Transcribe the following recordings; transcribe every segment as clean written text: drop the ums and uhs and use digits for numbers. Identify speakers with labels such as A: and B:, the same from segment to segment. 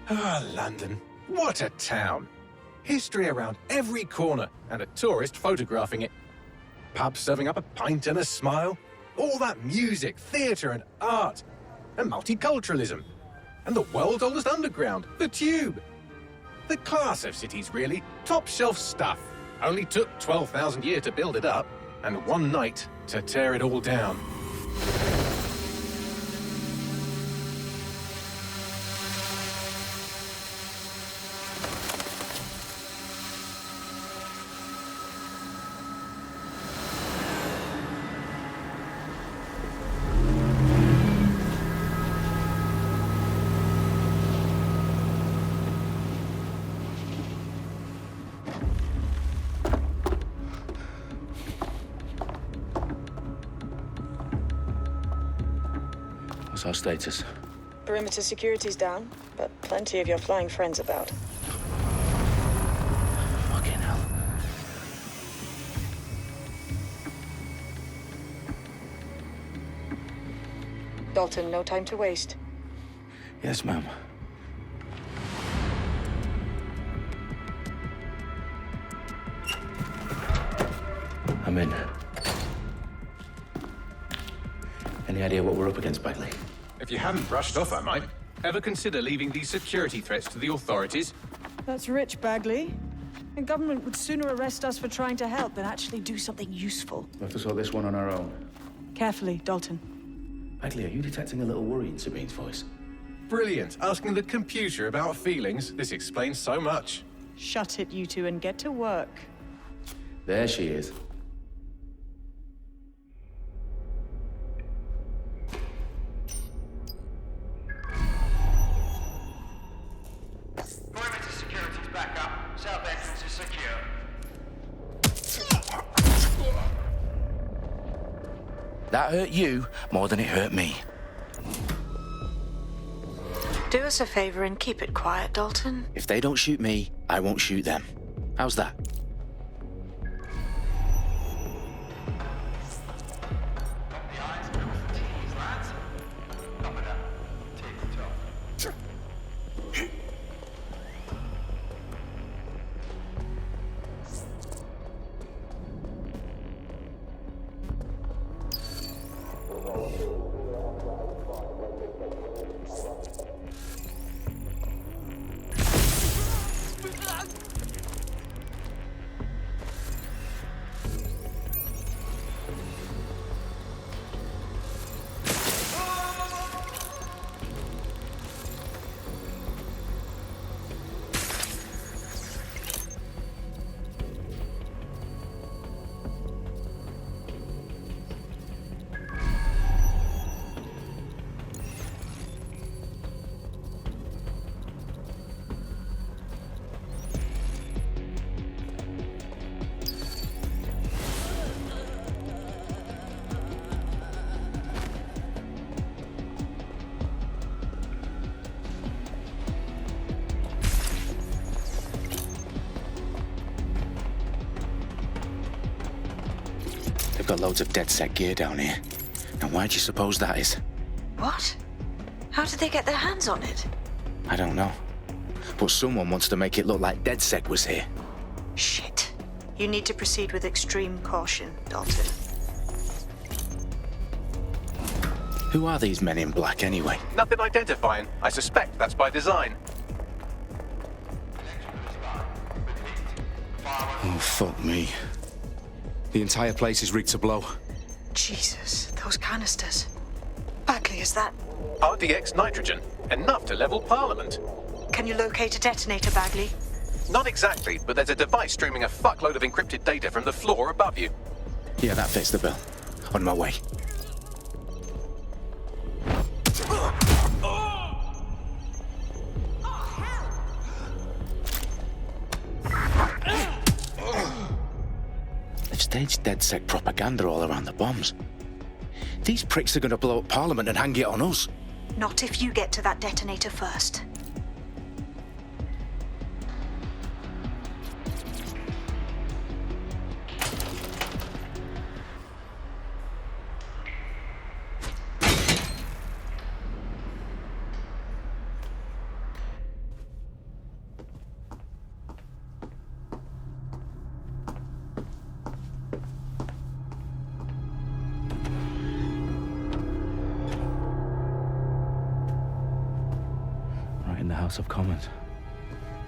A: Ah, London. What a town. History around every corner and a tourist photographing it. Pubs serving up a pint and a smile. All that music, theatre and art. And multiculturalism. And the world's oldest underground, the Tube. The class of cities, really. Top shelf stuff. Only took 12,000 years to build it up, and one night to tear it all down.
B: What's our status?
C: Perimeter security's down, but plenty of your flying friends about.
B: Fucking hell.
C: Dalton, no time to waste.
B: Yes, ma'am. I'm in. Any idea what we're up against, Bagley?
A: If you hadn't brushed off, I might. Ever consider leaving these security threats to the authorities?
C: That's rich, Bagley. The government would sooner arrest us for trying to help than actually do something useful.
B: We have to sort this one on our own.
C: Carefully, Dalton.
B: Bagley, are you detecting a little worry in Sabine's voice?
A: Brilliant. Asking the computer about feelings. This explains so much.
C: Shut it, you two, and get to work.
B: There she is.
D: Perimeter security's back up. South entrance is secure.
B: That hurt you more than it hurt me.
E: Do us a favor and keep it quiet, Dalton.
B: If they don't shoot me, I won't shoot them. How's that?
D: The eyes, cross the T's, lads. Copy that. Tick-tock.
B: They've got loads of DedSec gear down here. Now why do you suppose that is?
E: What? How did they get their hands on it?
B: I don't know. But someone wants to make it look like DedSec was here.
E: Shit. You need to proceed with extreme caution, Dalton.
B: Who are these men in black anyway?
A: Nothing identifying. I suspect that's by design.
B: Oh, fuck me. The entire place is rigged to blow.
E: Jesus, those canisters. Bagley, is that...
A: RDX nitrogen. Enough to level Parliament.
E: Can you locate a detonator, Bagley?
A: Not exactly, but there's a device streaming a fuckload of encrypted data from the floor above you.
B: Yeah, that fits the bill. On my way. They've staged DedSec propaganda all around the bombs. These pricks are going to blow up Parliament and hang it on us.
E: Not if you get to that detonator first.
B: House of Commons.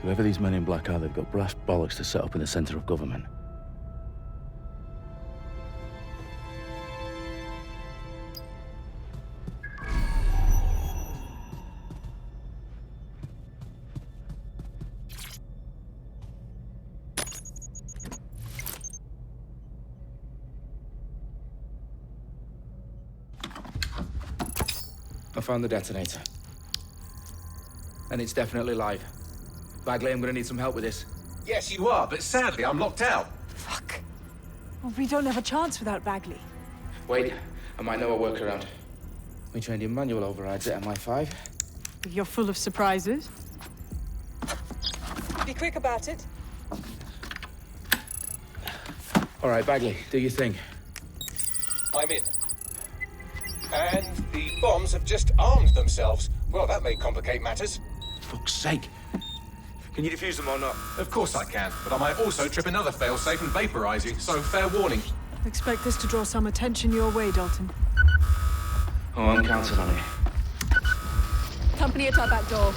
B: Whoever these men in black are, they've got brass bollocks to set up in the centre of government.
F: I found the detonator. And it's definitely live. Bagley, I'm gonna need some help with this.
A: Yes, you are, but sadly, I'm locked out.
C: Fuck. Well, we don't have a chance without Bagley.
F: Wait, I might know a workaround. We trained in manual overrides at MI5.
C: You're full of surprises. Be quick about it.
F: All right, Bagley, do your thing.
A: I'm in. And the bombs have just armed themselves. Well, that may complicate matters.
F: Fuck's sake. Can you defuse them or not?
A: Of course I can, but I might also trip another failsafe and vaporize you, so fair warning.
C: Expect this to draw some attention your way, Dalton.
F: Oh, I'm counting on it.
C: Company at our back door.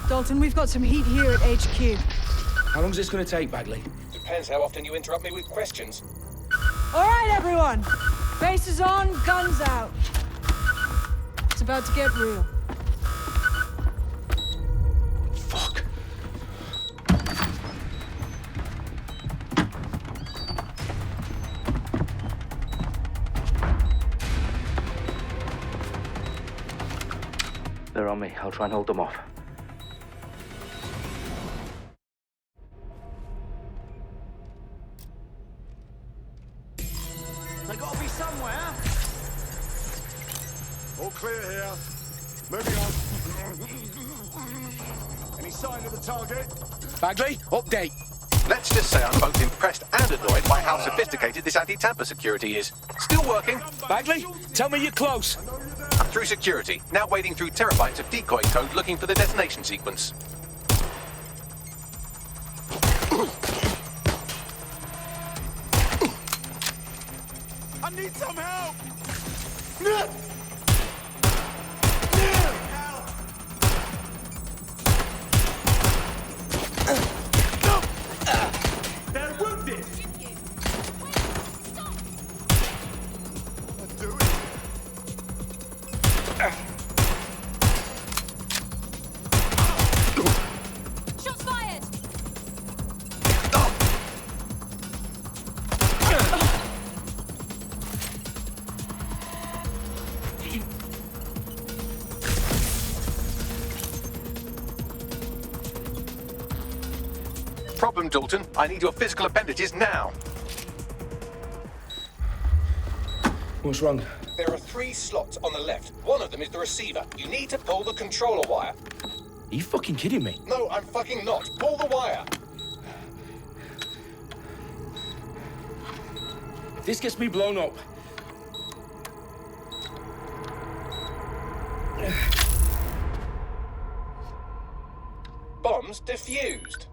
C: Dalton, we've got some heat here at HQ.
F: How long's this gonna take, Bagley?
A: Depends how often you interrupt me with questions.
C: All right, everyone. Faces on, guns out. It's about to get real.
F: Fuck. They're on me. I'll try and hold them off.
G: They gotta be somewhere. All clear here. Moving on. Any sign of the target?
B: Bagley, update.
A: Let's just say I'm both impressed and annoyed by how sophisticated this anti-tamper security is. Still working.
B: Bagley, tell me you're close.
A: I'm through security, now wading through terabytes of decoy code looking for the detonation sequence.
G: I need some help! They're wounded! What do it?
H: Shots fired!
A: Problem, Dalton. I need your physical appendages now.
F: What's wrong?
A: There are 3 slots on the left. One of them is the receiver. You need to pull the controller wire.
F: Are you fucking kidding me?
A: No, I'm fucking not. Pull the wire.
F: If this gets me blown up...
A: Bombs defused.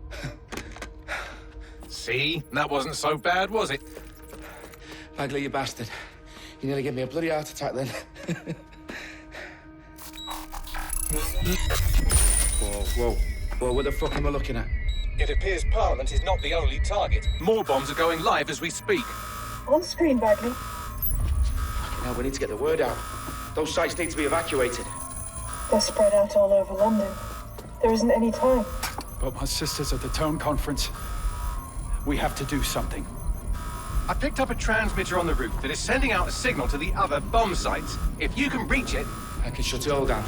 A: See? That wasn't so bad, was it?
F: Bagley, you bastard. You nearly gave me a bloody heart attack then. Whoa. What the fuck am I looking at?
A: It appears Parliament is not the only target. More bombs are going live as we speak.
C: On screen, Bagley.
F: Now we need to get the word out. Those sites need to be evacuated.
I: They're spread out all over London. There isn't any time.
J: But my sister's at the town conference. We have to do something.
A: I picked up a transmitter on the roof that is sending out a signal to the other bomb sites. If you can reach it...
F: I can shut it all down.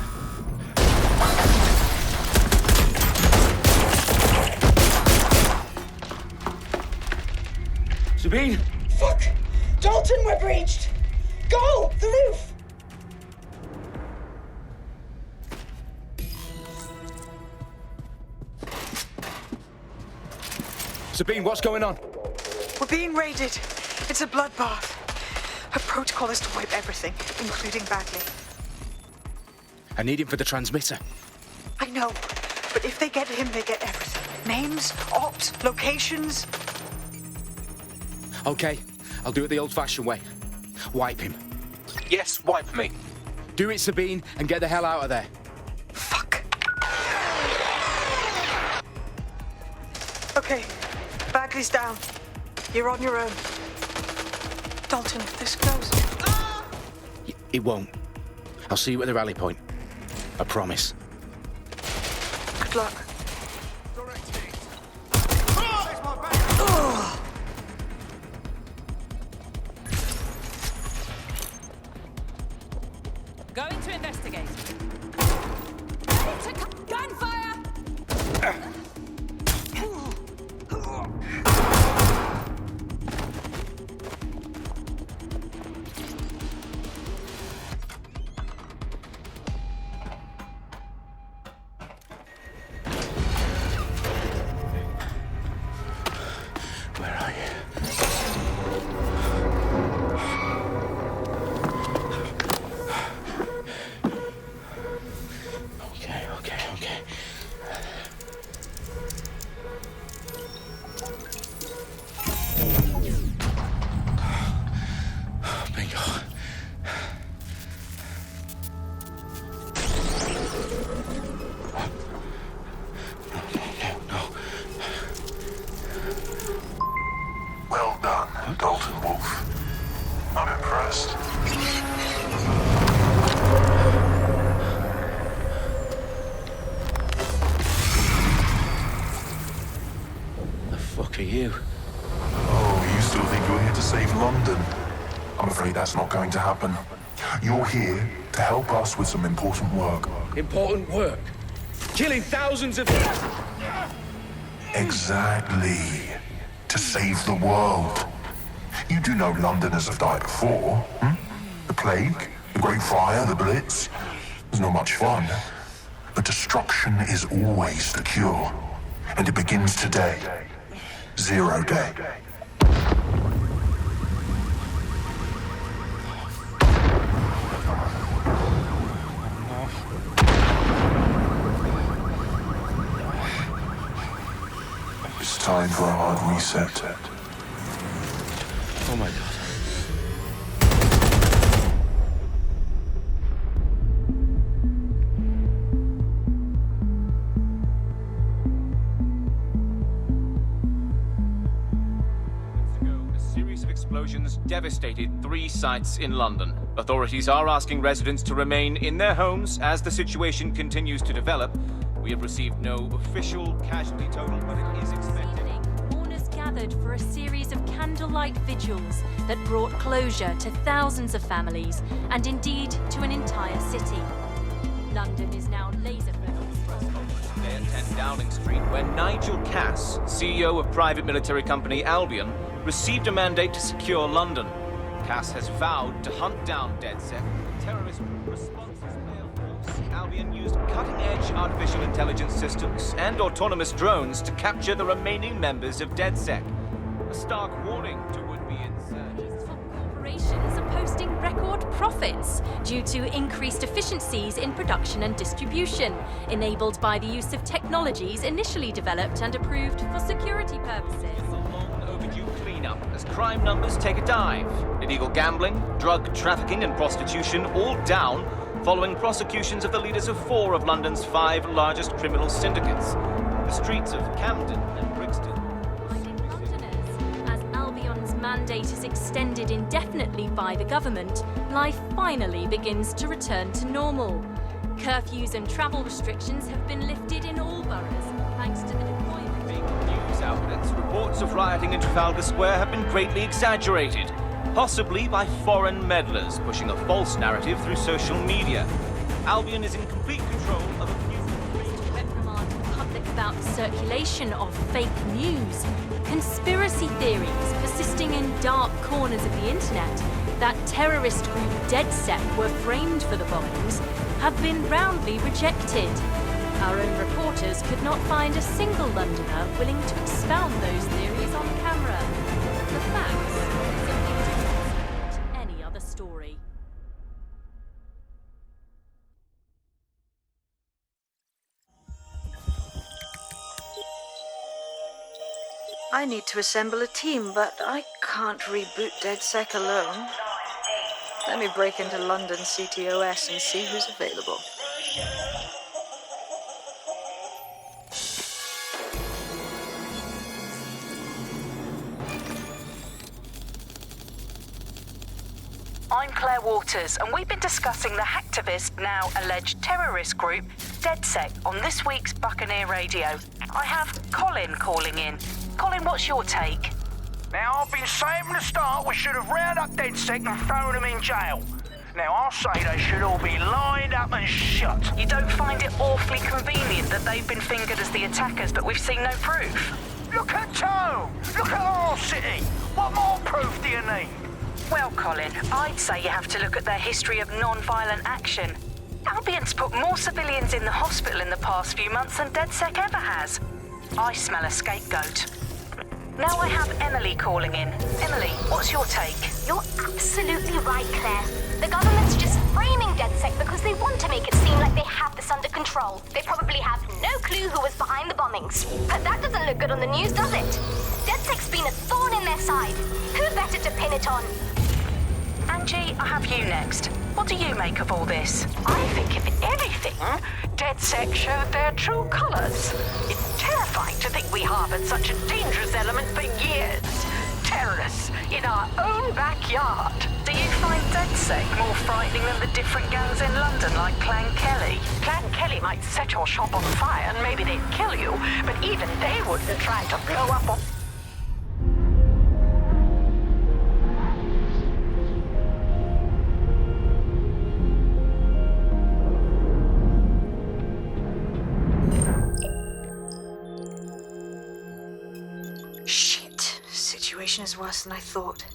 F: Sabine!
C: Fuck! Dalton, we're breached! Go! The roof!
F: Sabine, what's going on?
E: We're being raided. It's a bloodbath. Her protocol is to wipe everything, including Bagley.
B: I need him for the transmitter.
E: I know, but if they get him, they get everything. Names, ops, locations.
B: Okay, I'll do it the old-fashioned way. Wipe him.
A: Yes, wipe me.
B: Do it, Sabine, and get the hell out of there.
E: Okay, Bagley's down. You're on your own. Dalton, if this goes...
B: It won't. I'll see you at the rally point. I promise.
E: Good luck.
C: Going to investigate. Gunfire!
B: Where are you? Okay. Bingo. No.
H: Well done, Dalton Wolf. I'm impressed.
B: The fuck are you?
H: Oh, you still think you're here to save London? I'm afraid that's not going to happen. You're here to help us with some important work.
F: Important work. Killing thousands of...
H: Exactly. To save the world. You do know Londoners have died before, hmm? The plague, the Great Fire, the Blitz. It's not much fun. But destruction is always the cure. And it begins today. 0 day. It's time for a hard reset.
B: Oh my god.
K: A series of explosions devastated 3 sites in London. Authorities are asking residents to remain in their homes as the situation continues to develop. We have received no official casualty total, but it is expected.
L: Mourners gathered for a series of candlelight vigils that brought closure to thousands of families and indeed to an entire city. London is now laser-focused.
K: Today at 10 Downing Street, where Nigel Cass, CEO of private military company Albion, received a mandate to secure London. Cass has vowed to hunt down DedSec. Terrorist responses Air Force. Albion used cutting-edge artificial intelligence systems and autonomous drones to capture the remaining members of DedSec. A stark warning to would-be insurgents.
L: Corporations are posting record profits due to increased efficiencies in production and distribution, enabled by the use of technologies initially developed and approved for security purposes.
K: Overdue cleanup as crime numbers take a dive. Illegal gambling, drug trafficking and prostitution all down following prosecutions of the leaders of 4 of London's 5 largest criminal syndicates. The streets of Camden and Brixton.
L: Reminding Londoners, as Albion's mandate is extended indefinitely by the government, life finally begins to return to normal. Curfews and travel restrictions have been lifted in all boroughs, thanks to the deployment.
K: News outlets, reports of rioting in Trafalgar Square have been greatly exaggerated, possibly by foreign meddlers pushing a false narrative through social media. Albion is in complete control of a few...
L: Reprimand the public about the circulation of fake news, conspiracy theories persisting in dark corners of the internet that terrorist group DedSec were framed for the bombings have been roundly rejected. Our own reporters could not find a single Londoner willing to expound those theories on camera. The facts simply don't support any other story.
E: I need to assemble a team, but I can't reboot DedSec alone. Let me break into London CTOS and see who's available.
M: I'm Claire Waters, and we've been discussing the hacktivist, now alleged terrorist group, DedSec, on this week's Buccaneer Radio. I have Colin calling in. Colin, what's your take?
N: Now, I've been saying from the start we should have rounded up DedSec and thrown them in jail. Now, I'll say they should all be lined up and shot.
M: You don't find it awfully convenient that they've been fingered as the attackers, but we've seen no proof?
N: Look at Tone! Look at our city! What more proof do you need?
M: Well, Colin, I'd say you have to look at their history of non-violent action. Albion's put more civilians in the hospital in the past few months than DedSec ever has. I smell a scapegoat. Now I have Emily calling in. Emily, what's your take?
O: You're absolutely right, Claire. The government's just framing DedSec because they want to make it seem like they have this under control. They probably have no clue who was behind the bombings. But that doesn't look good on the news, does it? DedSec's been a thorn in their side. Who better to pin it on?
M: Angie, I have you next. What do you make of all this?
P: I think, if anything, DedSec showed their true colors. It's terrifying to think we harbored such a dangerous element for years. Terrorists in our own backyard.
M: Do you find DedSec more frightening than the different gangs in London, like Clan Kelly?
P: Clan Kelly might set your shop on fire and maybe they'd kill you, but even they wouldn't try to blow up on...
E: Shit. Situation is worse than I thought.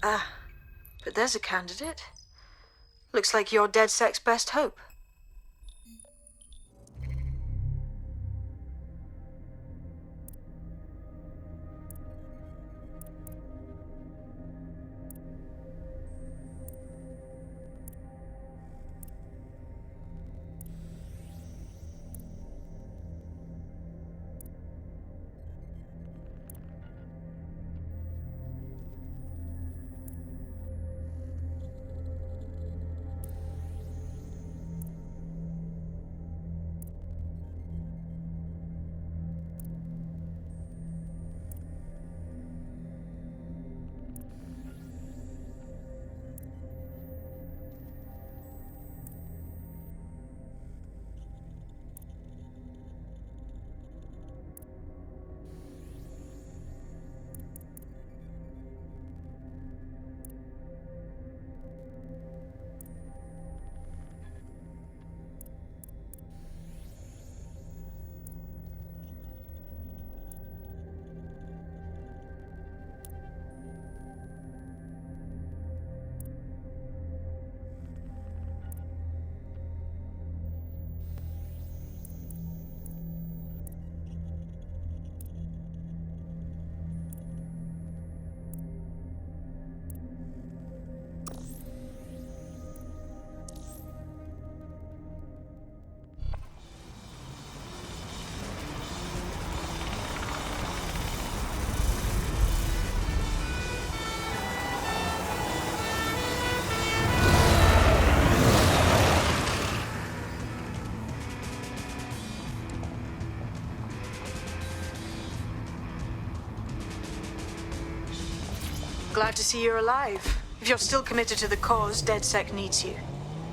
E: But there's a candidate. Looks like you're DedSec's best hope. Glad to see you're alive. If you're still committed to the cause, DedSec needs you.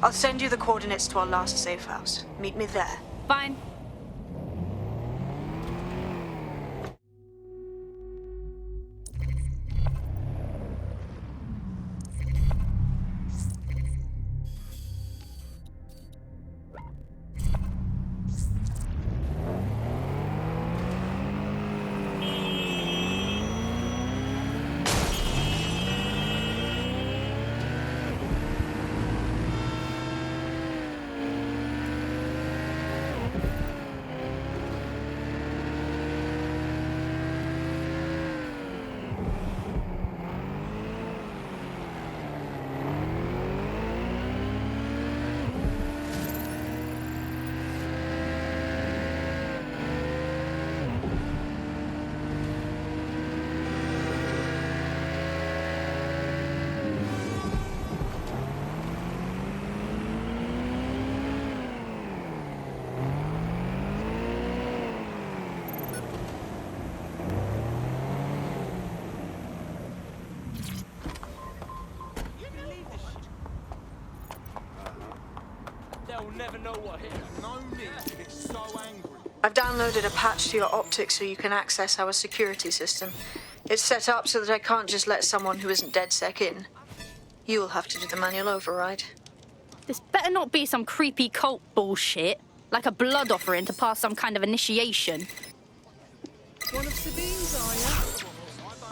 E: I'll send you the coordinates to our last safe house. Meet me there.
L: Fine.
D: never know what hit her. No need to get so angry.
E: I've downloaded a patch to your optics so you can access our security system. It's set up so that I can't just let someone who isn't DedSec in. You'll have to do the manual override.
Q: This better not be some creepy cult bullshit, like a blood offering to pass some kind of initiation.
R: One of Sabine's, are you?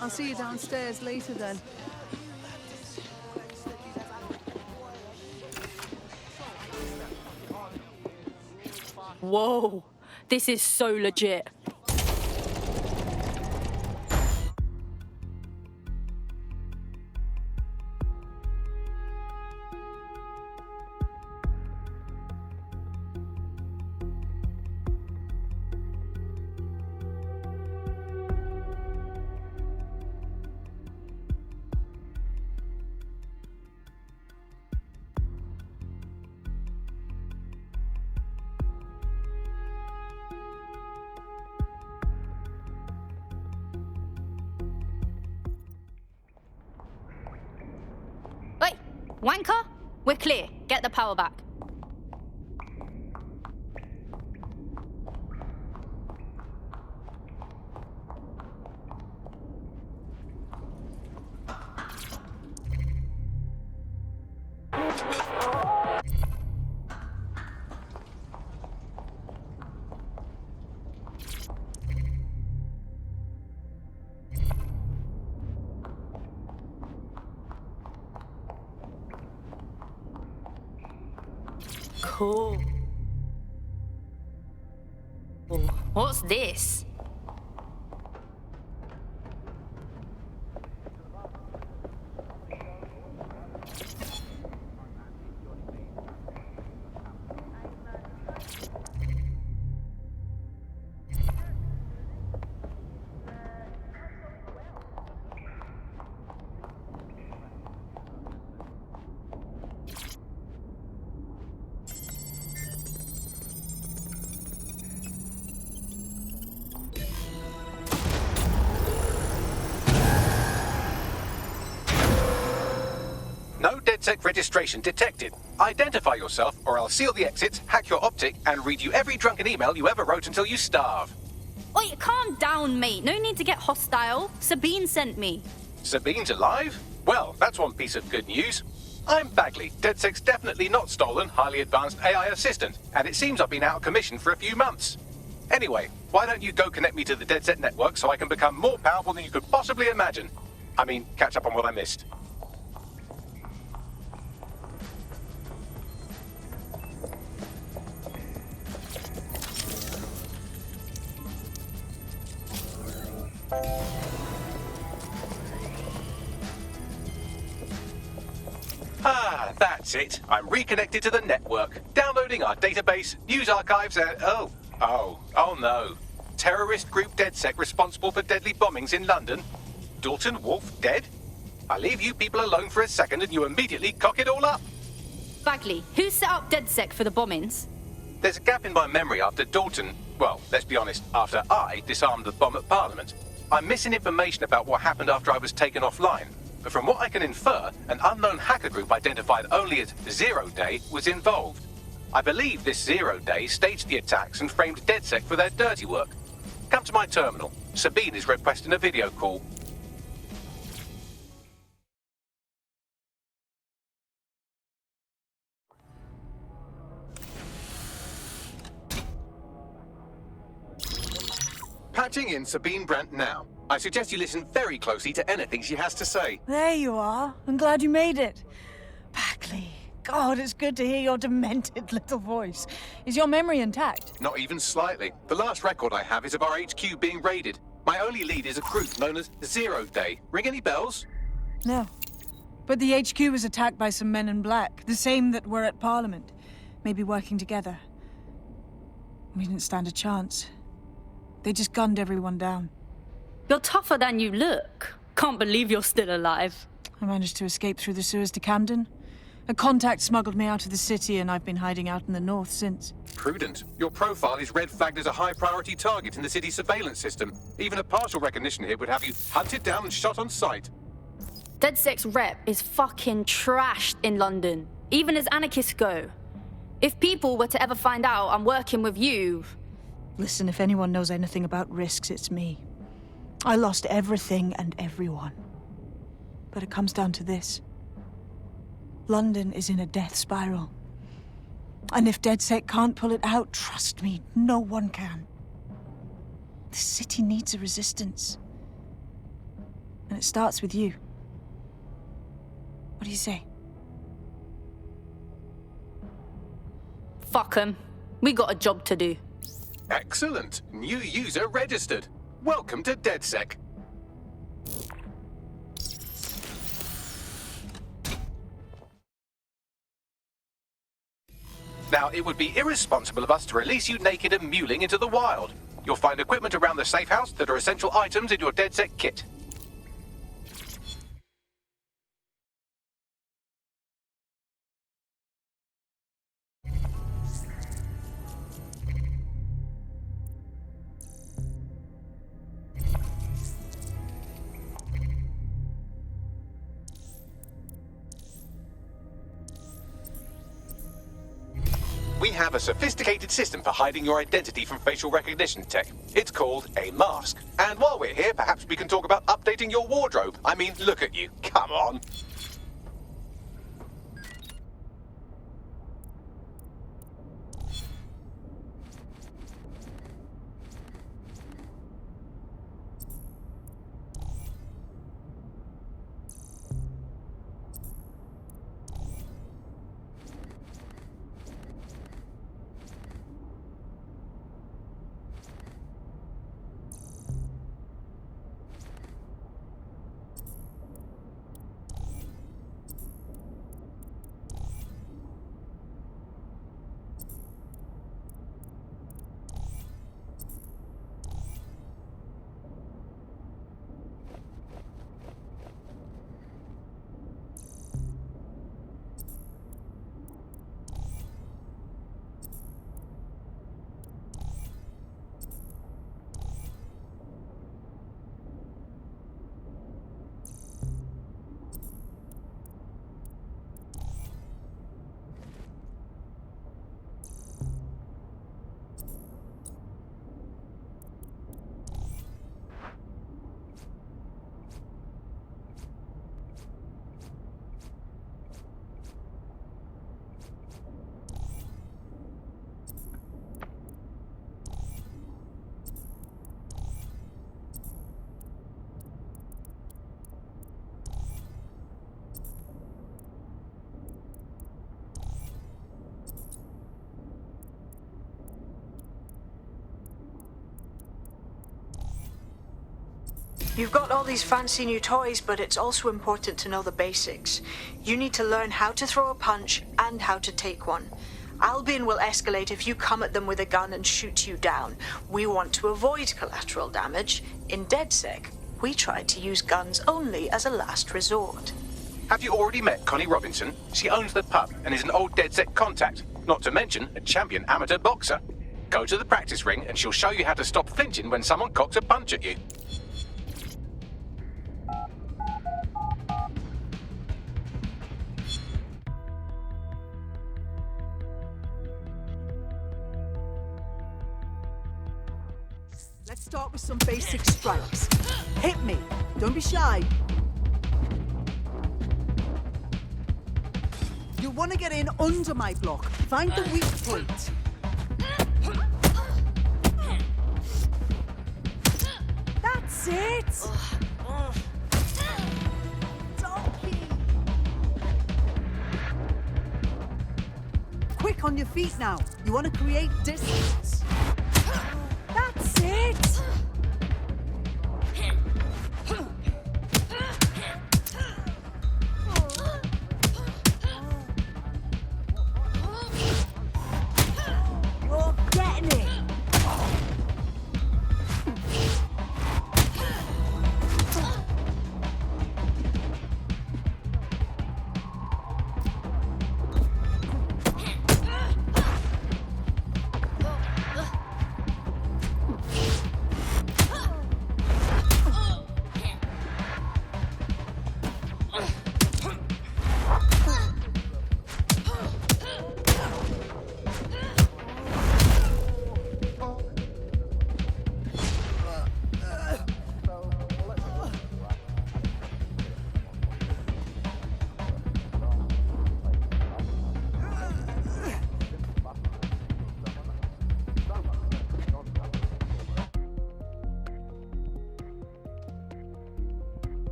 R: I'll see you downstairs later then.
Q: Whoa, this is so legit. Wanker, we're clear. Get the power back. Cool. What's this?
A: No DedSec registration detected. Identify yourself, or I'll seal the exits, hack your optic, and read you every drunken email you ever wrote until you starve.
Q: Wait, calm down, mate. No need to get hostile. Sabine sent me.
A: Sabine's alive? Well, that's one piece of good news. I'm Bagley, DedSec's definitely not stolen, highly advanced AI assistant, and it seems I've been out of commission for a few months. Anyway, why don't you go connect me to the DedSec network so I can become more powerful than you could possibly imagine? I mean, catch up on what I missed. Ah, that's it. I'm reconnected to the network, downloading our database, news archives, and... Oh no. Terrorist group DedSec responsible for deadly bombings in London? Dalton Wolf dead? I leave you people alone for a second and you immediately cock it all up.
Q: Bagley, who set up DedSec for the bombings?
A: There's a gap in my memory after Dalton... Well, let's be honest, after I disarmed the bomb at Parliament. I'm missing information about what happened after I was taken offline. But from what I can infer, an unknown hacker group identified only as Zero Day was involved. I believe this 0 Day staged the attacks and framed DedSec for their dirty work. Come to my terminal. Sabine is requesting a video call. Patching in Sabine Brandt now. I suggest you listen very closely to anything she has to say.
C: There you are. I'm glad you made it. Bagley. God, it's good to hear your demented little voice. Is your memory intact?
A: Not even slightly. The last record I have is of our HQ being raided. My only lead is a group known as 0 Day. Ring any bells?
C: No. But the HQ was attacked by some men in black, the same that were at Parliament. Maybe working together. We didn't stand a chance. They just gunned everyone down.
Q: You're tougher than you look. Can't believe you're still alive.
C: I managed to escape through the sewers to Camden. A contact smuggled me out of the city, and I've been hiding out in the north since.
A: Prudent. Your profile is red flagged as a high-priority target in the city's surveillance system. Even a partial recognition here would have you hunted down and shot on sight.
Q: DedSec's rep is fucking trashed in London, even as anarchists go. If people were to ever find out I'm working with you...
C: Listen, if anyone knows anything about risks, it's me. I lost everything and everyone. But it comes down to this. London is in a death spiral. And if DedSec can't pull it out, trust me, no one can. The city needs a resistance. And it starts with you. What do you say?
Q: Fuck 'em. We got a job to do.
A: Excellent. New user registered. Welcome to DedSec. Now, it would be irresponsible of us to release you naked and mewling into the wild. You'll find equipment around the safe house that are essential items in your DedSec kit. We have a sophisticated system for hiding your identity from facial recognition tech. It's called a mask. And while we're here, perhaps we can talk about updating your wardrobe. I mean, look at you. Come on.
E: You've got all these fancy new toys, but it's also important to know the basics. You need to learn how to throw a punch and how to take one. Albion will escalate if you come at them with a gun and shoot you down. We want to avoid collateral damage. In DedSec, we try to use guns only as a last resort.
A: Have you already met Connie Robinson? She owns the pub and is an old DedSec contact, not to mention a champion amateur boxer. Go to the practice ring and she'll show you how to stop flinching when someone cocks a punch at you.
R: Let's start with some basic strikes. Hit me. Don't be shy. You want to get in under my block. Find the weak point. That's it. Donkey. Quick on your feet now. You want to create distance. That's it! You're getting it!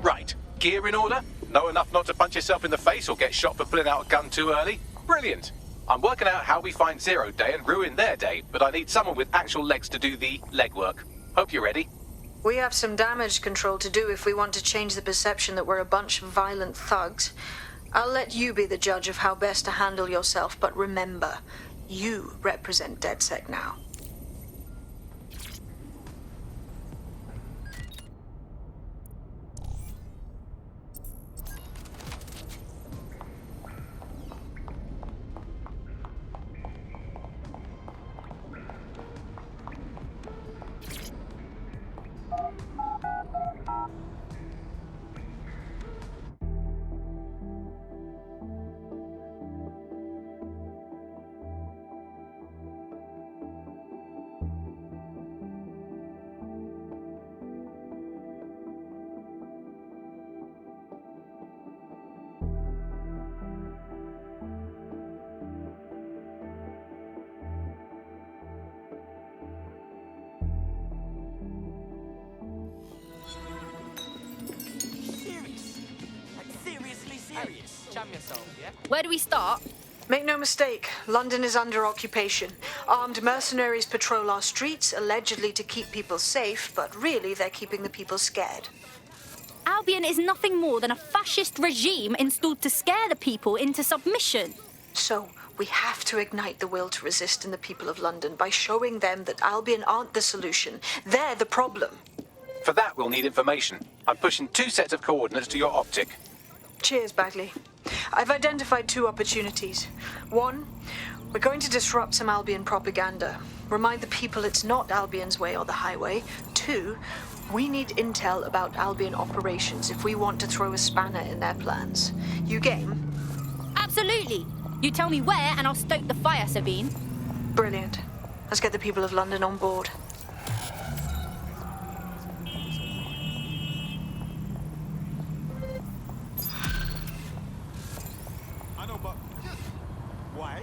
A: Right. Gear in order? Know enough not to punch yourself in the face or get shot for pulling out a gun too early? Brilliant. I'm working out how we find Zero Day and ruin their day, but I need someone with actual legs to do the legwork. Hope you're ready.
E: We have some damage control to do if we want to change the perception that we're a bunch of violent thugs. I'll let you be the judge of how best to handle yourself, but remember, you represent DedSec now.
Q: Where do we start?
E: Make no mistake, London is under occupation. Armed mercenaries patrol our streets, allegedly to keep people safe, but really they're keeping the people scared.
Q: Albion is nothing more than a fascist regime installed to scare the people into submission.
E: So, we have to ignite the will to resist in the people of London by showing them that Albion aren't the solution. They're the problem.
A: For that, we'll need information. I'm pushing 2 sets of coordinates to your optic.
E: Cheers, Bagley. I've identified 2 opportunities. 1, we're going to disrupt some Albion propaganda. Remind the people it's not Albion's way or the highway. 2, we need intel about Albion operations if we want to throw a spanner in their plans. You game?
Q: Absolutely. You tell me where and I'll stoke the fire, Sabine.
E: Brilliant. Let's get the people of London on board.
G: I know, but why?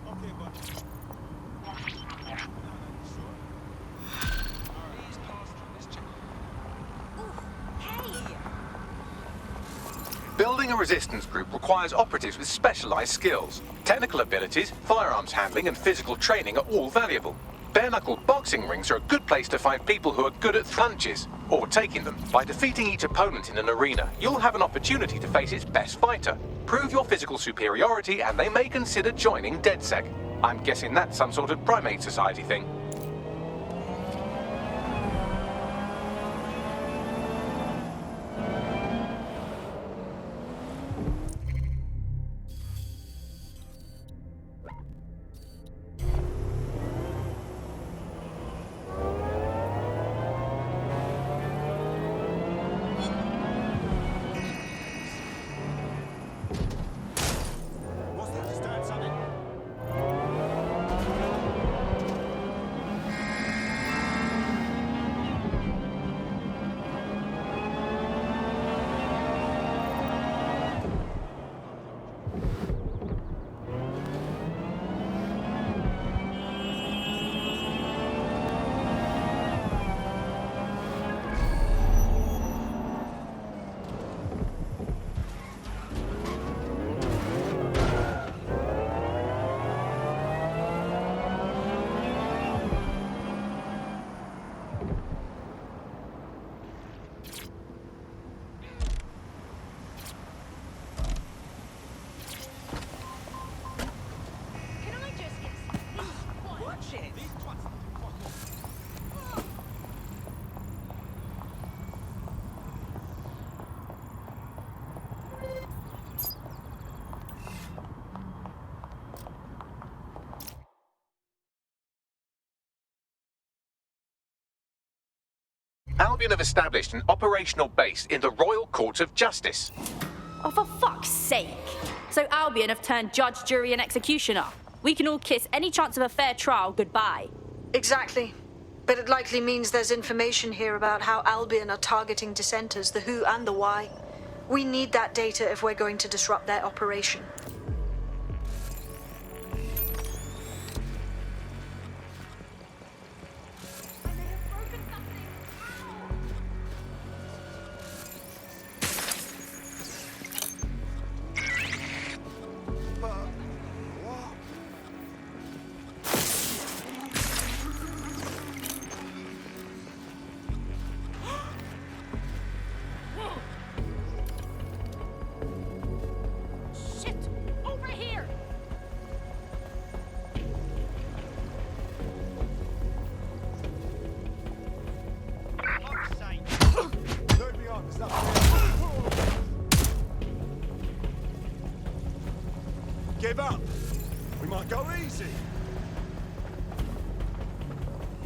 G: Okay, but
A: Building a resistance group requires operatives with specialized skills. Technical abilities, firearms handling, and physical training are all valuable. Bare-knuckle boxing rings are a good place to find people who are good at punches, or taking them. By defeating each opponent in an arena, you'll have an opportunity to face its best fighter. Prove your physical superiority, and they may consider joining DedSec. I'm guessing that's some sort of primate society thing. Albion have established an operational base in the Royal Court of Justice.
Q: Oh, for fuck's sake. So Albion have turned judge, jury, and executioner. We can all kiss any chance of a fair trial goodbye.
E: Exactly. But it likely means there's information here about how Albion are targeting dissenters, the who and the why. We need that data if we're going to disrupt their operation.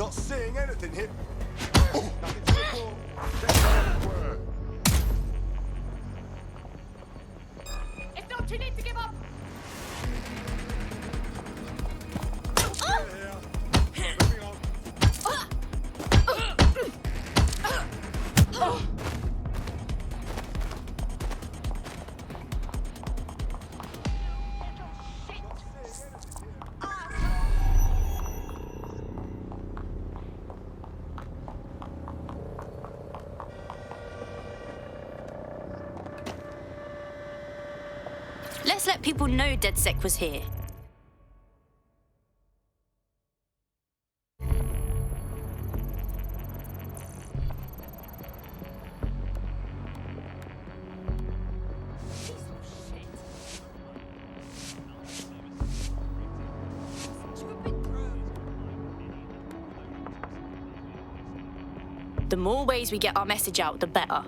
G: Not seeing anything here. Nothing to report.
Q: It's not too late to give up. Let's let people know DedSec was here. The more ways we get our message out, the better.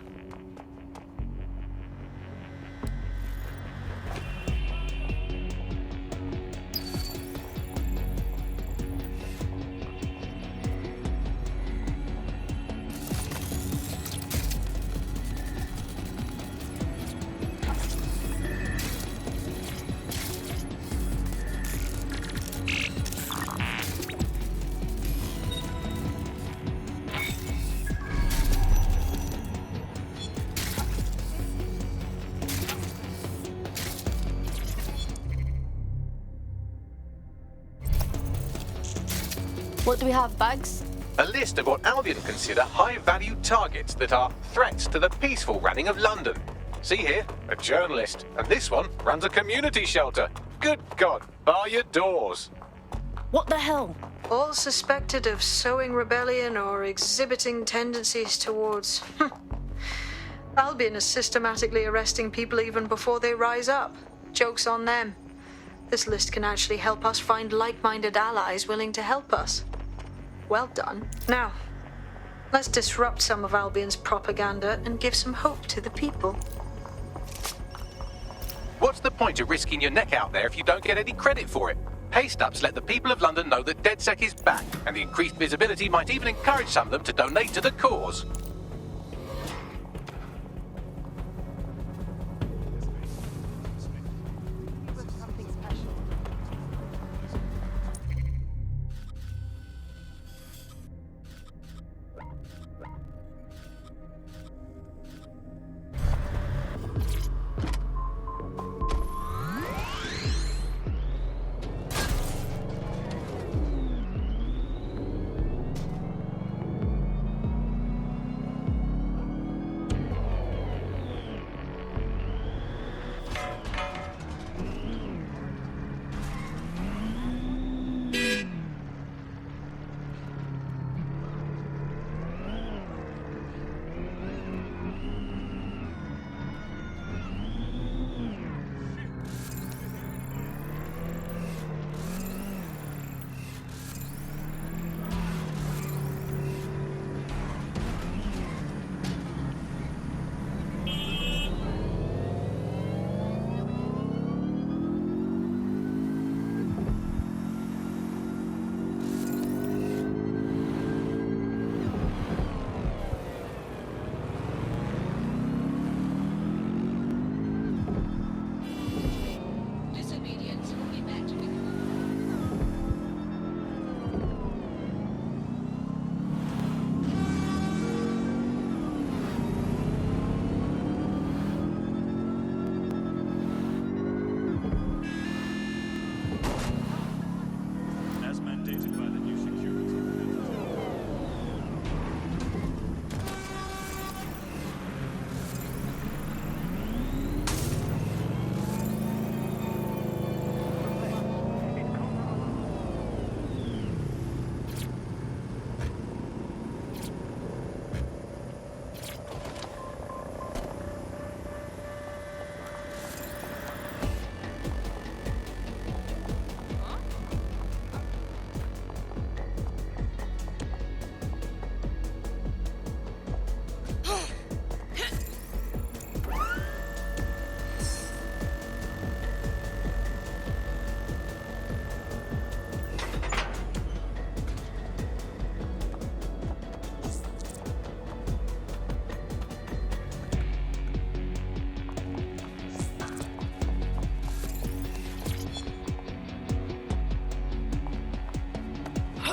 Q: What do we have, Bugs?
A: A list of what Albion consider high-value targets that are threats to the peaceful running of London. See here, a journalist, and this one runs a community shelter. Good God, bar your doors.
Q: What the hell?
E: All suspected of sowing rebellion or exhibiting tendencies towards... Albion is systematically arresting people even before they rise up. Joke's on them. This list can actually help us find like-minded allies willing to help us. Well done. Now, let's disrupt some of Albion's propaganda and give some hope to the people.
A: What's the point of risking your neck out there if you don't get any credit for it? Paste-ups let the people of London know that DedSec is back, and the increased visibility might even encourage some of them to donate to the cause.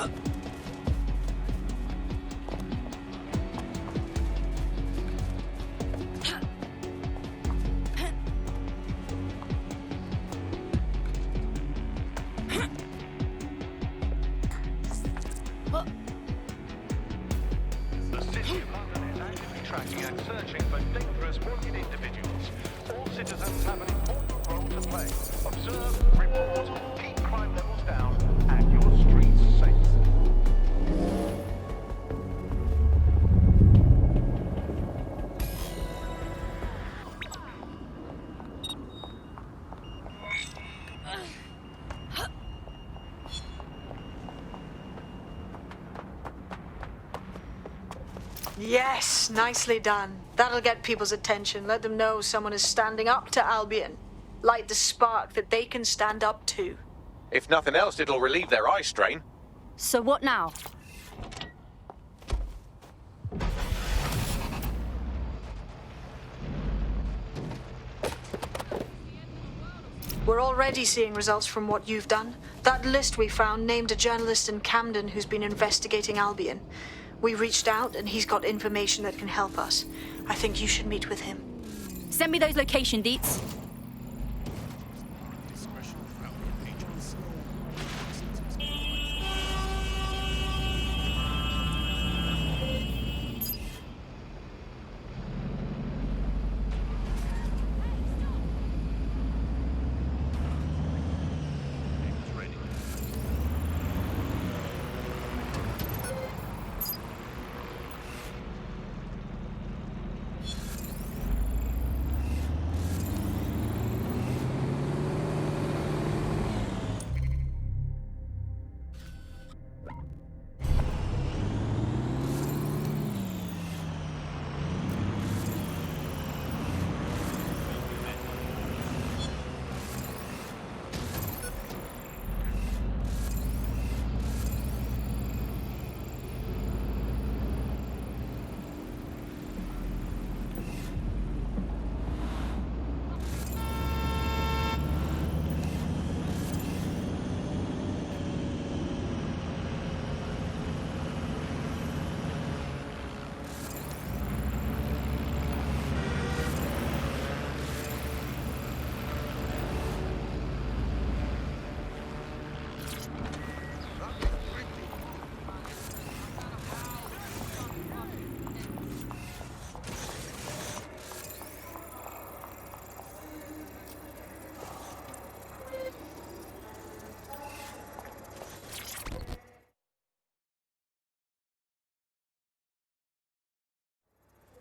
D: The City of London is actively tracking and searching for dangerous wanted individuals. All citizens have an important role to play. Observe, report, keep crime levels down, and your streets safe.
E: Yes, nicely done. That'll get people's attention. Let them know someone is standing up to Albion. Light the spark that they can stand up to.
A: If nothing else, it'll relieve their eye strain.
Q: So what now?
E: We're already seeing results from what you've done. That list we found named a journalist in Camden who's been investigating Albion. We reached out and he's got information that can help us. I think you should meet with him.
Q: Send me those location deets.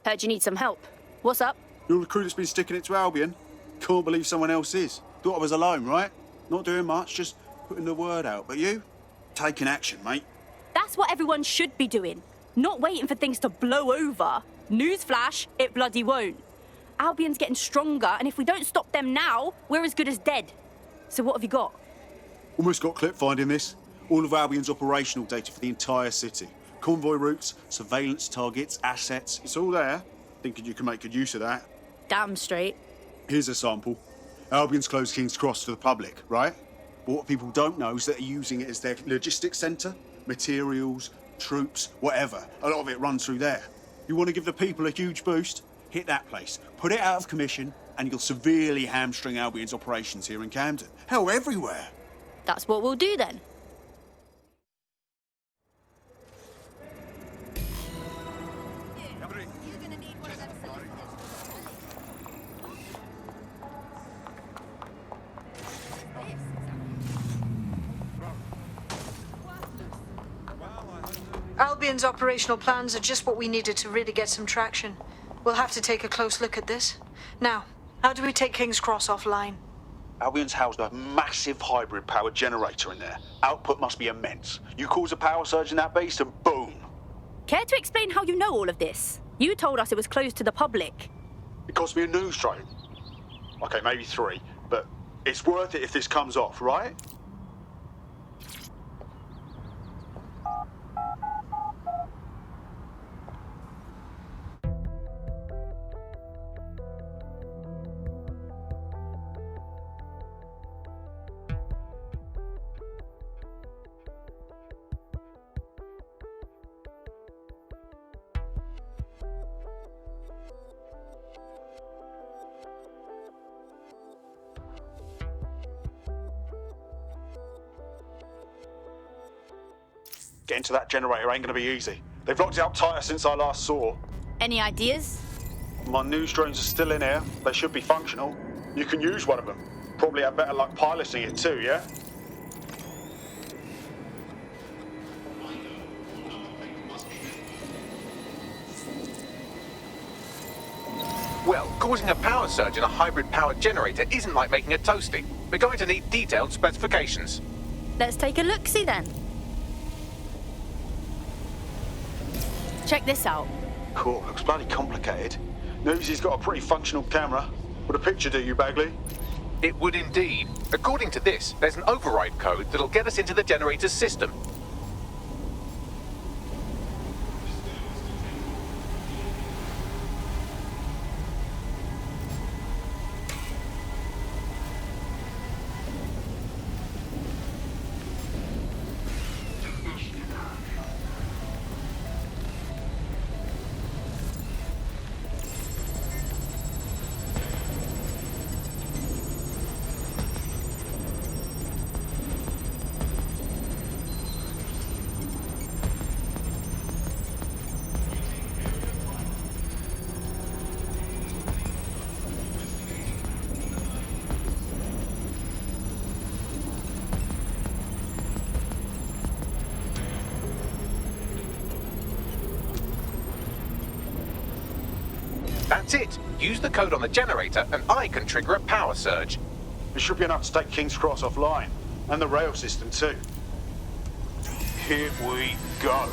Q: Heard you need some help. What's up?
S: You're the crew that's been sticking it to Albion? Can't believe someone else is. Thought I was alone, right? Not doing much, just putting the word out. But you? Taking action, mate.
Q: That's what everyone should be doing. Not waiting for things to blow over. Newsflash, it bloody won't. Albion's getting stronger, and if we don't stop them now, we're as good as dead. So what have you got?
S: Almost got clip finding this. All of Albion's operational data for the entire city. Convoy routes, surveillance targets, assets. It's all there. Thinking you can make good use of that.
Q: Damn straight.
S: Here's a sample. Albion's closed King's Cross to the public, right? But what people don't know is that they're using it as their logistics centre. Materials, troops, whatever. A lot of it runs through there. You want to give the people a huge boost? Hit that place. Put it out of commission, and you'll severely hamstring Albion's operations here in Camden. Hell, everywhere.
Q: That's what we'll do then.
E: Albion's operational plans are just what we needed to really get some traction. We'll have to take a close look at this. Now, how do we take King's Cross offline?
S: Albion's housed a massive hybrid power generator in there. Output must be immense. You cause a power surge in that beast and boom.
Q: Care to explain how you know all of this? You told us it was closed to the public.
S: It cost me a news train. Okay, maybe 3, but it's worth it if this comes off, right? Getting to that generator ain't gonna be easy. They've locked it up tighter since I last saw.
Q: Any ideas?
S: My news drones are still in here. They should be functional. You can use one of them. Probably have better luck piloting it too, yeah?
A: Well, causing a power surge in a hybrid-powered generator isn't like making a toasty. We're going to need detailed specifications.
Q: Let's take a look-see then. Check this out.
S: Cool, looks bloody complicated. Newsy's got a pretty functional camera. Would a picture do you, Bagley?
A: It would indeed. According to this, there's an override code that'll get us into the generator's system. That's it. Use the code on the generator and I can trigger a power surge.
S: It should be enough to take King's Cross offline. And the rail system too. Here we go.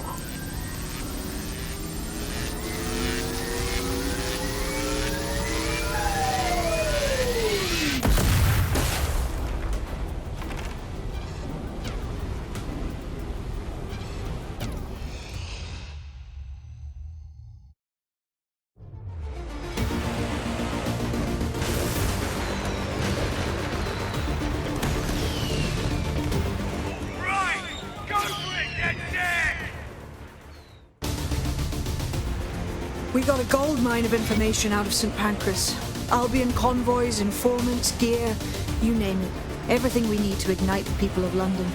C: We got a gold mine of information out of St. Pancras. Albion convoys, informants, gear, you name it. Everything we need to ignite the people of London,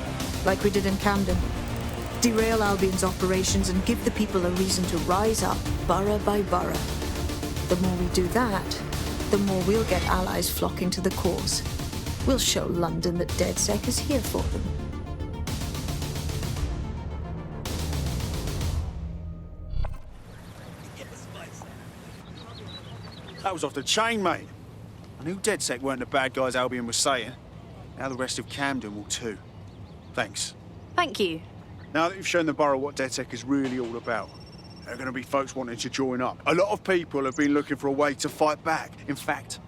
C: like we did in Camden. Derail Albion's operations and give the people a reason to rise up, borough by borough. The more we do that, the more we'll get allies flocking to the cause. We'll show London that DedSec is here for them.
S: That was off the chain, mate. I knew DedSec weren't the bad guys Albion was saying. Now the rest of Camden will too. Thanks.
Q: Thank you.
S: Now that you've shown the borough what DedSec is really all about, there are going to be folks wanting to join up. A lot of people have been looking for a way to fight back. In fact,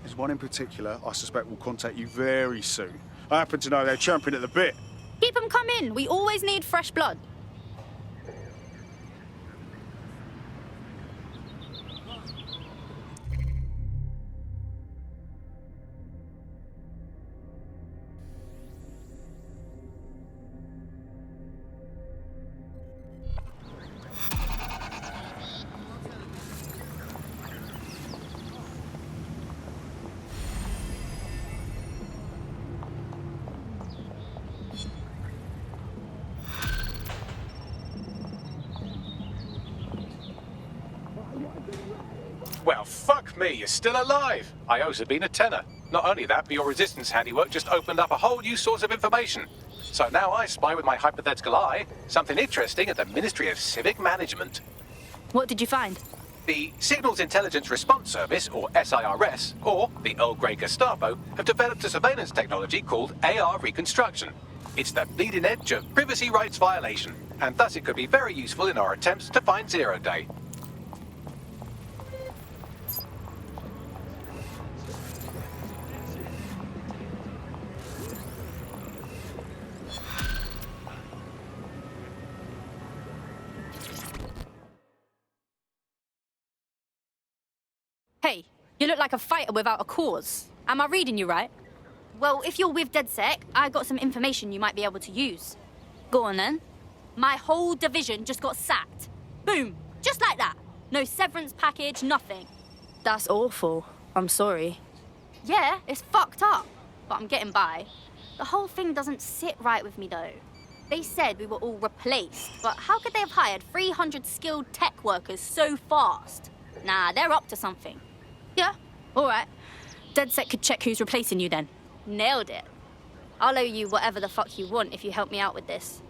S: there's one in particular I suspect will contact you very soon. I happen to know they're champing at the bit.
Q: Keep them coming. We always need fresh blood.
A: Well, fuck me, you're still alive. I owe Sabine a tenner. Not only that, but your resistance handiwork just opened up a whole new source of information. So now I spy with my hypothetical eye something interesting at the Ministry of Civic Management.
Q: What did you find?
A: The Signals Intelligence Response Service, or SIRS, or the Earl Grey Gestapo, have developed a surveillance technology called AR Reconstruction. It's the bleeding edge of privacy rights violation, and thus it could be very useful in our attempts to find Zero Day.
Q: Hey, you look like a fighter without a cause. Am I reading you right? Well, if you're with DedSec, I got some information you might be able to use. Go on then. My whole division just got sacked. Boom, just like that. No severance package, nothing. That's awful. I'm sorry. Yeah, it's fucked up, but I'm getting by. The whole thing doesn't sit right with me though. They said we were all replaced, but how could they have hired 300 skilled tech workers so fast? Nah, they're up to something. Yeah, all right. DedSec could check who's replacing you then. Nailed it. I'll owe you whatever the fuck you want if you help me out with this.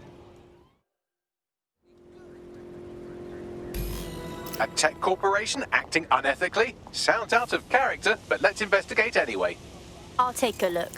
A: A tech corporation acting unethically? Sounds out of character, but let's investigate anyway.
Q: I'll take a look.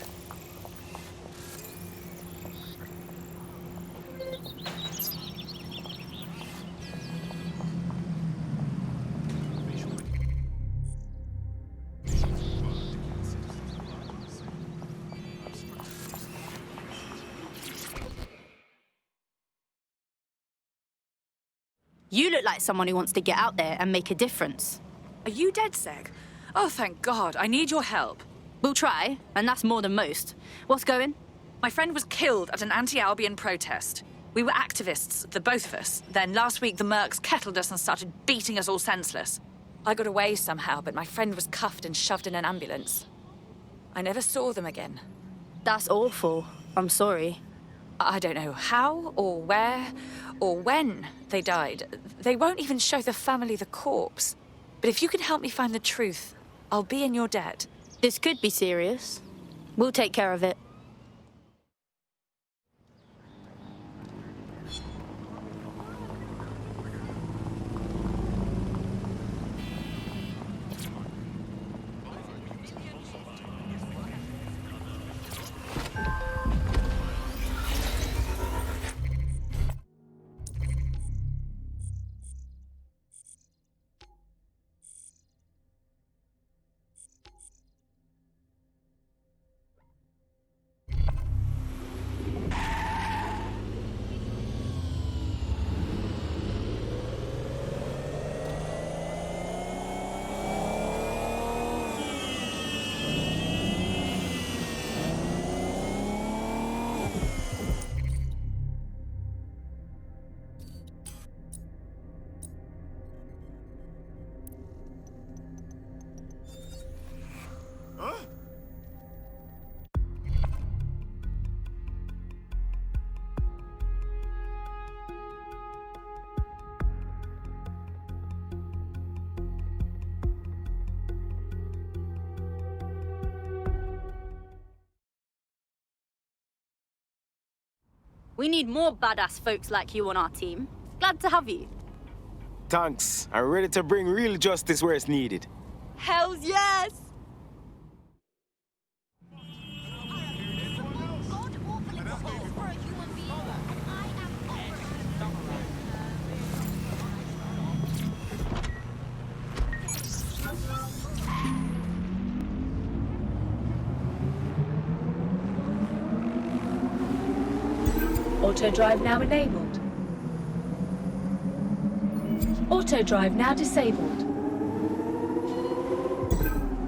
Q: You look like someone who wants to get out there and make a difference.
T: Are you DedSec? Oh, thank God. I need your help.
Q: We'll try, and that's more than most. What's going?
T: My friend was killed at an anti-Albion protest. We were activists, the both of us. Then last week, the mercs kettled us and started beating us all senseless. I got away somehow, but my friend was cuffed and shoved in an ambulance. I never saw them again.
Q: That's awful. I'm sorry.
T: I don't know how or where or when they died. They won't even show the family the corpse. But if you can help me find the truth, I'll be in your debt.
Q: This could be serious. We'll take care of it. We need more badass folks like you on our team. Glad to have you.
U: Thanks. I'm ready to bring real justice where it's needed.
Q: Hells yes!
V: Auto drive now enabled. Auto drive now disabled.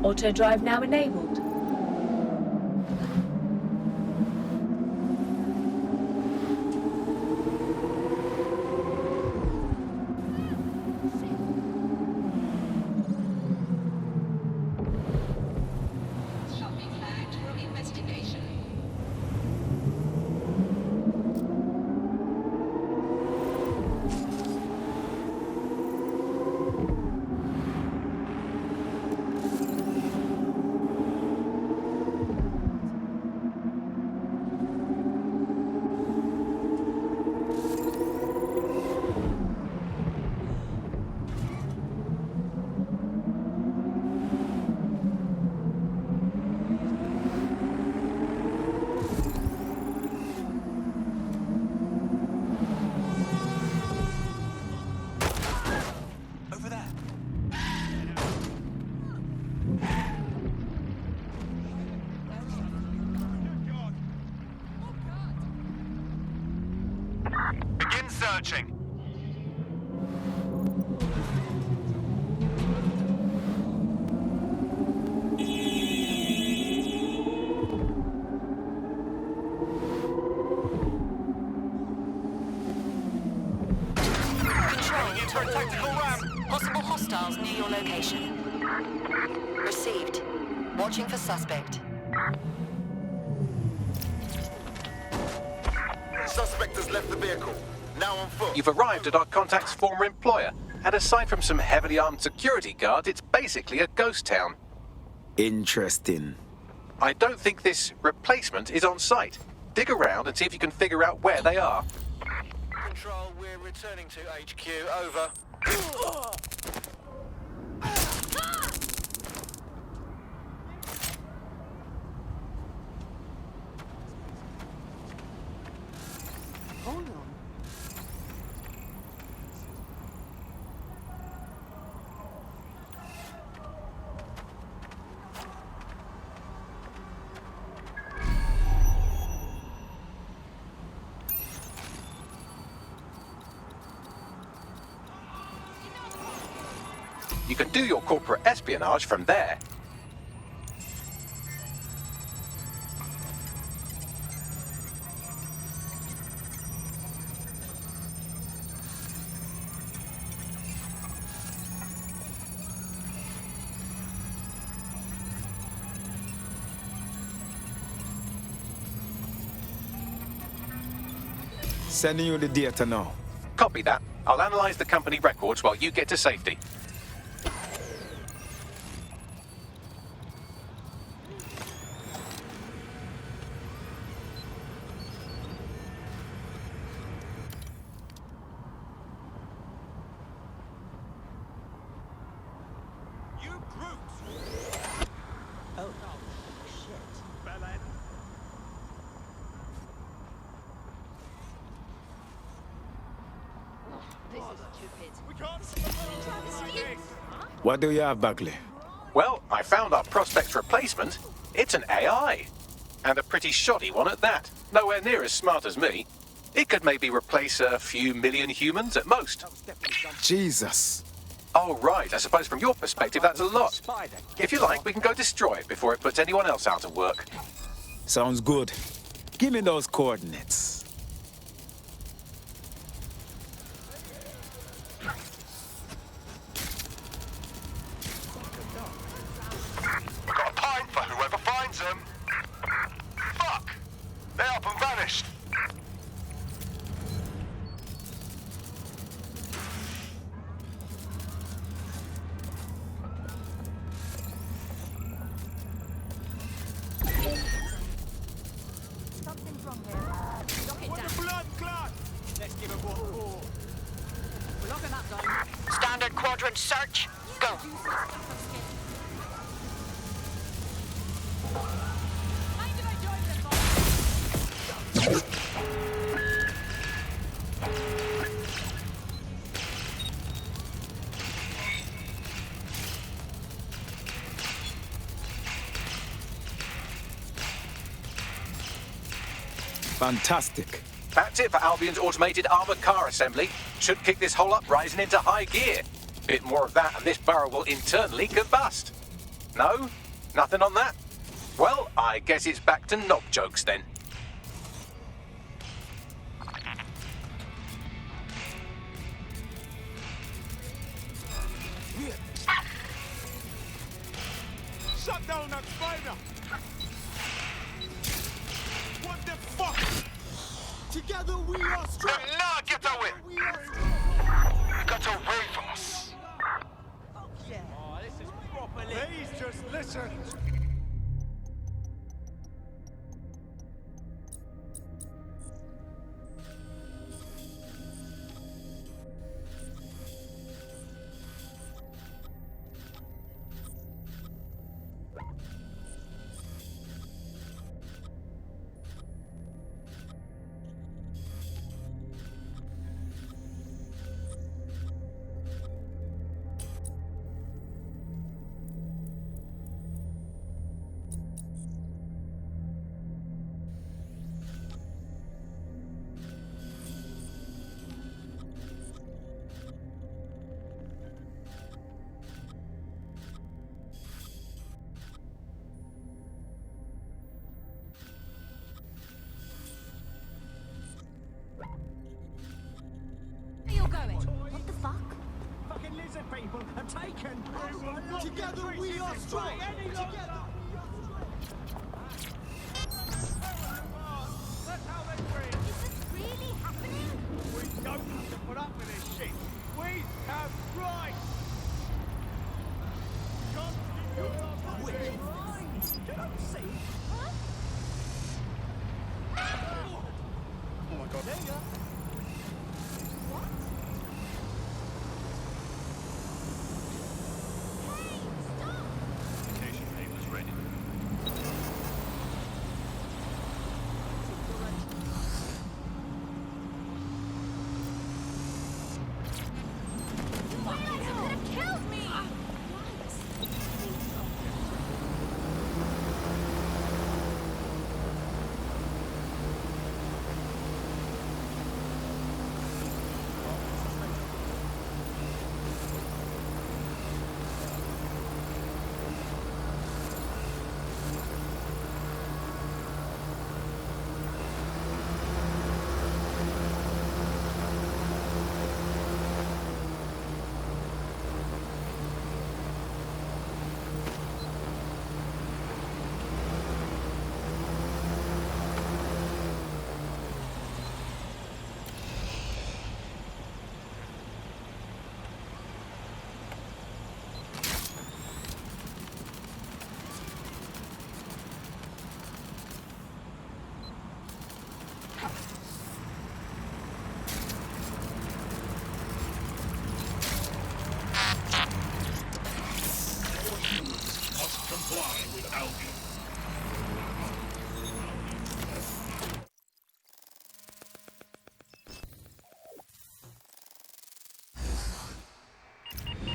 V: Auto drive now enabled.
D: Begin searching.
W: Possible hostiles near your location. Received. Watching for suspect.
F: suspect has left the vehicle. Now on foot.
A: You've arrived at our contact's former employer, and aside from some heavily armed security guards, it's basically a ghost town.
U: Interesting.
A: I don't think this replacement is on site. Dig around and see if you can figure out where they are.
F: Control, we're returning to HQ. Over.
R: Hold on.
A: You can do your corporate espionage from there.
U: Sending you the data now.
A: Copy that. I'll analyze the company records while you get to safety.
U: What do you have, Buckley?
A: Well, I found our prospect's replacement. It's an AI. And a pretty shoddy one at that. Nowhere near as smart as me. It could maybe replace a few million humans at most.
U: Jesus.
A: Oh, right. I suppose from your perspective, that's a lot. If you like, we can go destroy it before it puts anyone else out of work.
U: Sounds good. Give me those coordinates.
F: We've got a pint for whoever finds them. Fuck! They're up and vanished.
I: Something's wrong here. Lock it down.
N: Blood clot! Let's give it one more.
I: We're locking that zone.
P: Standard quadrant search. Go.
U: Fantastic.
A: That's it for Albion's automated armored car assembly. Should kick this whole uprising into high gear. Bit more of that and this barrel will internally combust. No? Nothing on that? Well, I guess it's back to knob jokes then.
N: Shut down that spider! What the fuck? Together we are strong!
F: Now get away! Got away from us!
N: Oh, this is properly... Please just listen!
I: What the fuck?
N: Fucking lizard people are taken! Together we are strong! Together!
I: Is this real?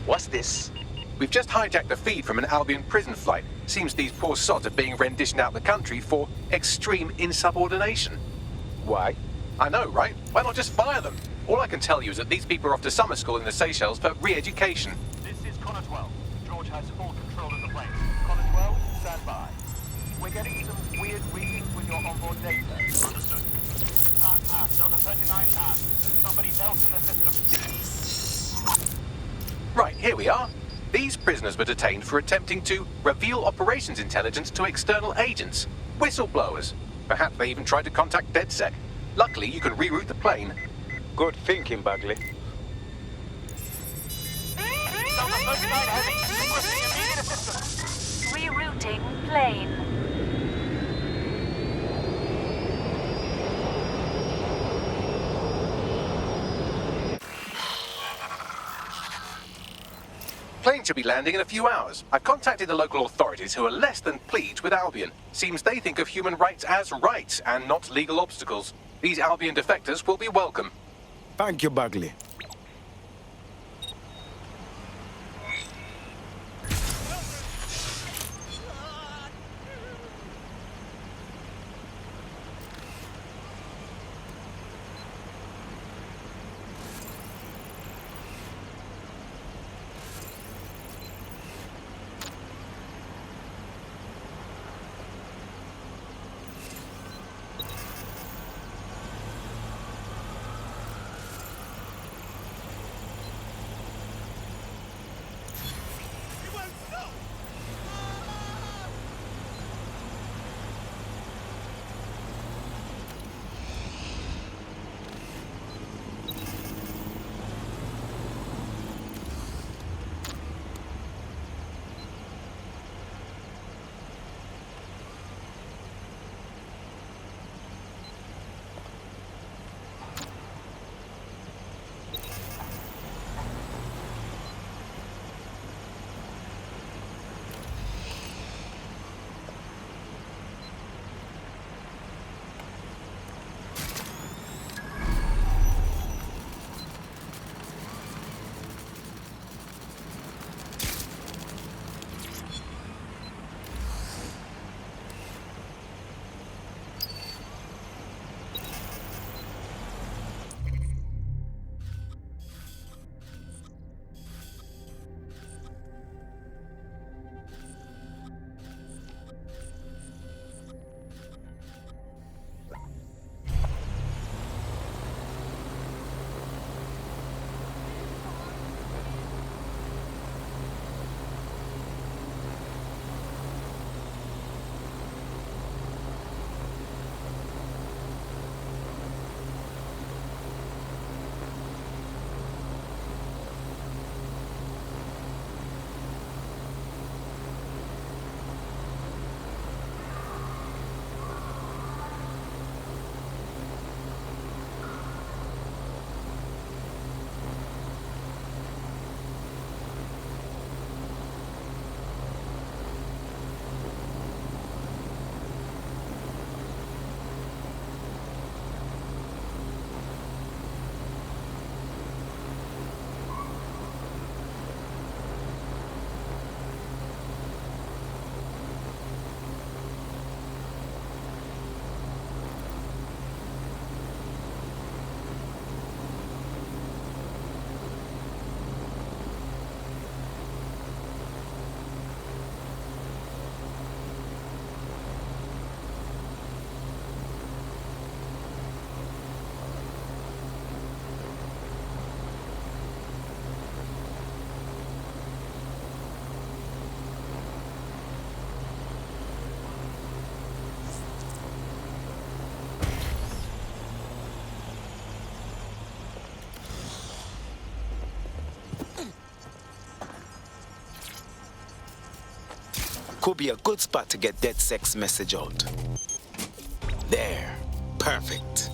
B: What's this?
A: We've just hijacked a feed from an Albion prison flight. Seems these poor sods are being renditioned out the country for extreme insubordination.
B: Why?
A: I know, right? Why not just fire them? All I can tell you is that these people are off to summer school in the Seychelles for re-education.
D: This is Connor 12. George has full control of the plane. Connor 12, stand by. We're getting some weird readings with your onboard data. Understood. Pass. Delta 39 pass. Somebody else in the system.
A: Right, here we are. These prisoners were detained for attempting to reveal operations intelligence to external agents. Whistleblowers. Perhaps they even tried to contact DedSec. Luckily, you can reroute the plane.
B: Good thinking, Bagley.
D: Delta 39 heavy. Requesting immediate assistance.
M: Rerouting plane.
A: Plane should be landing in a few hours. I've contacted the local authorities who are less than pleased with Albion. Seems they think of human rights as rights and not legal obstacles. These Albion defectors will be welcome.
U: Thank you, Bagley. Could be a good spot to get DedSec's message out. There. Perfect.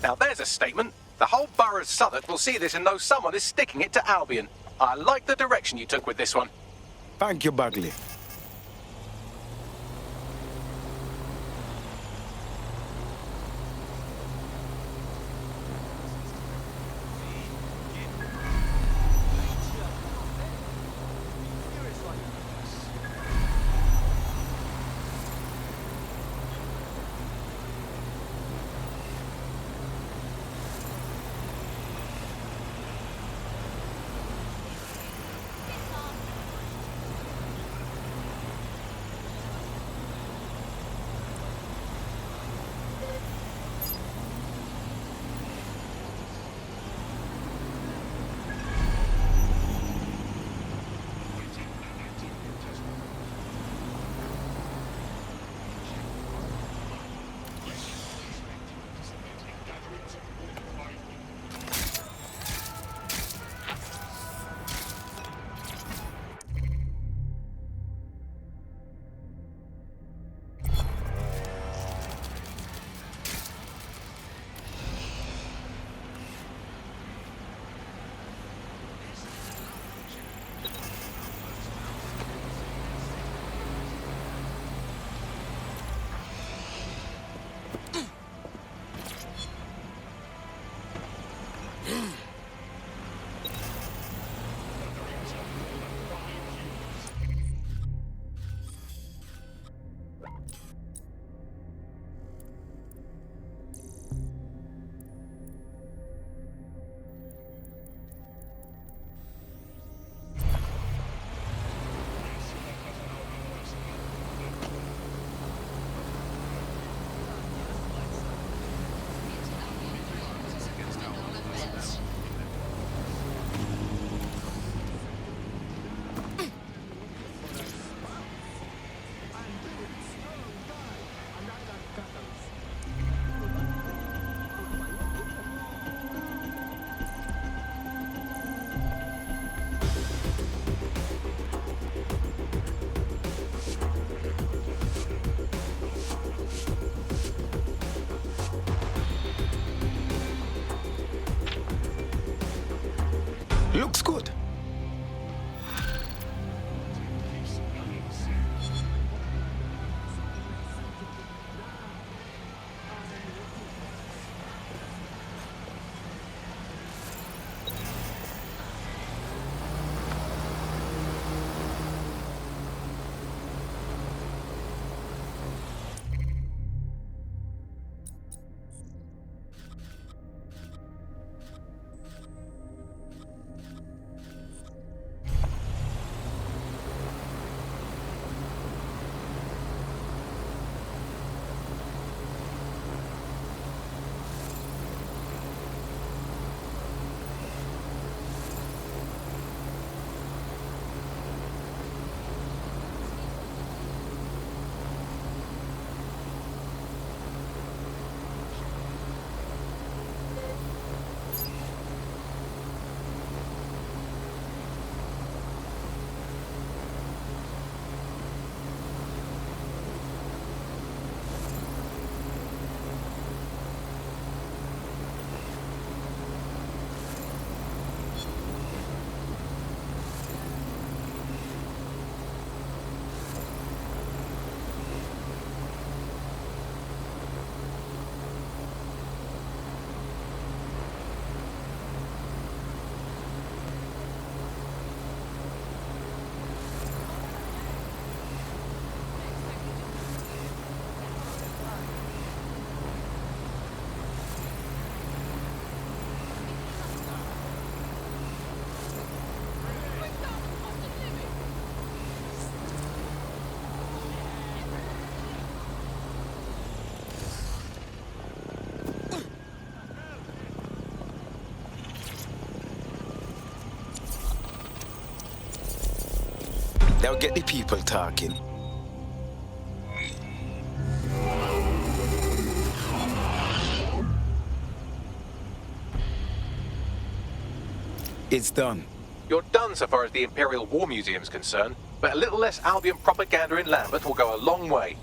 A: Now there's a statement. The whole borough of Southwark will see this and know someone is sticking it to Albion. I like the direction you took with this one.
U: Thank you, Bagley. Looks good. Now get the people talking. It's done.
A: You're done so far as the Imperial War Museum's concerned, but a little less Albion propaganda in Lambert will go a long way.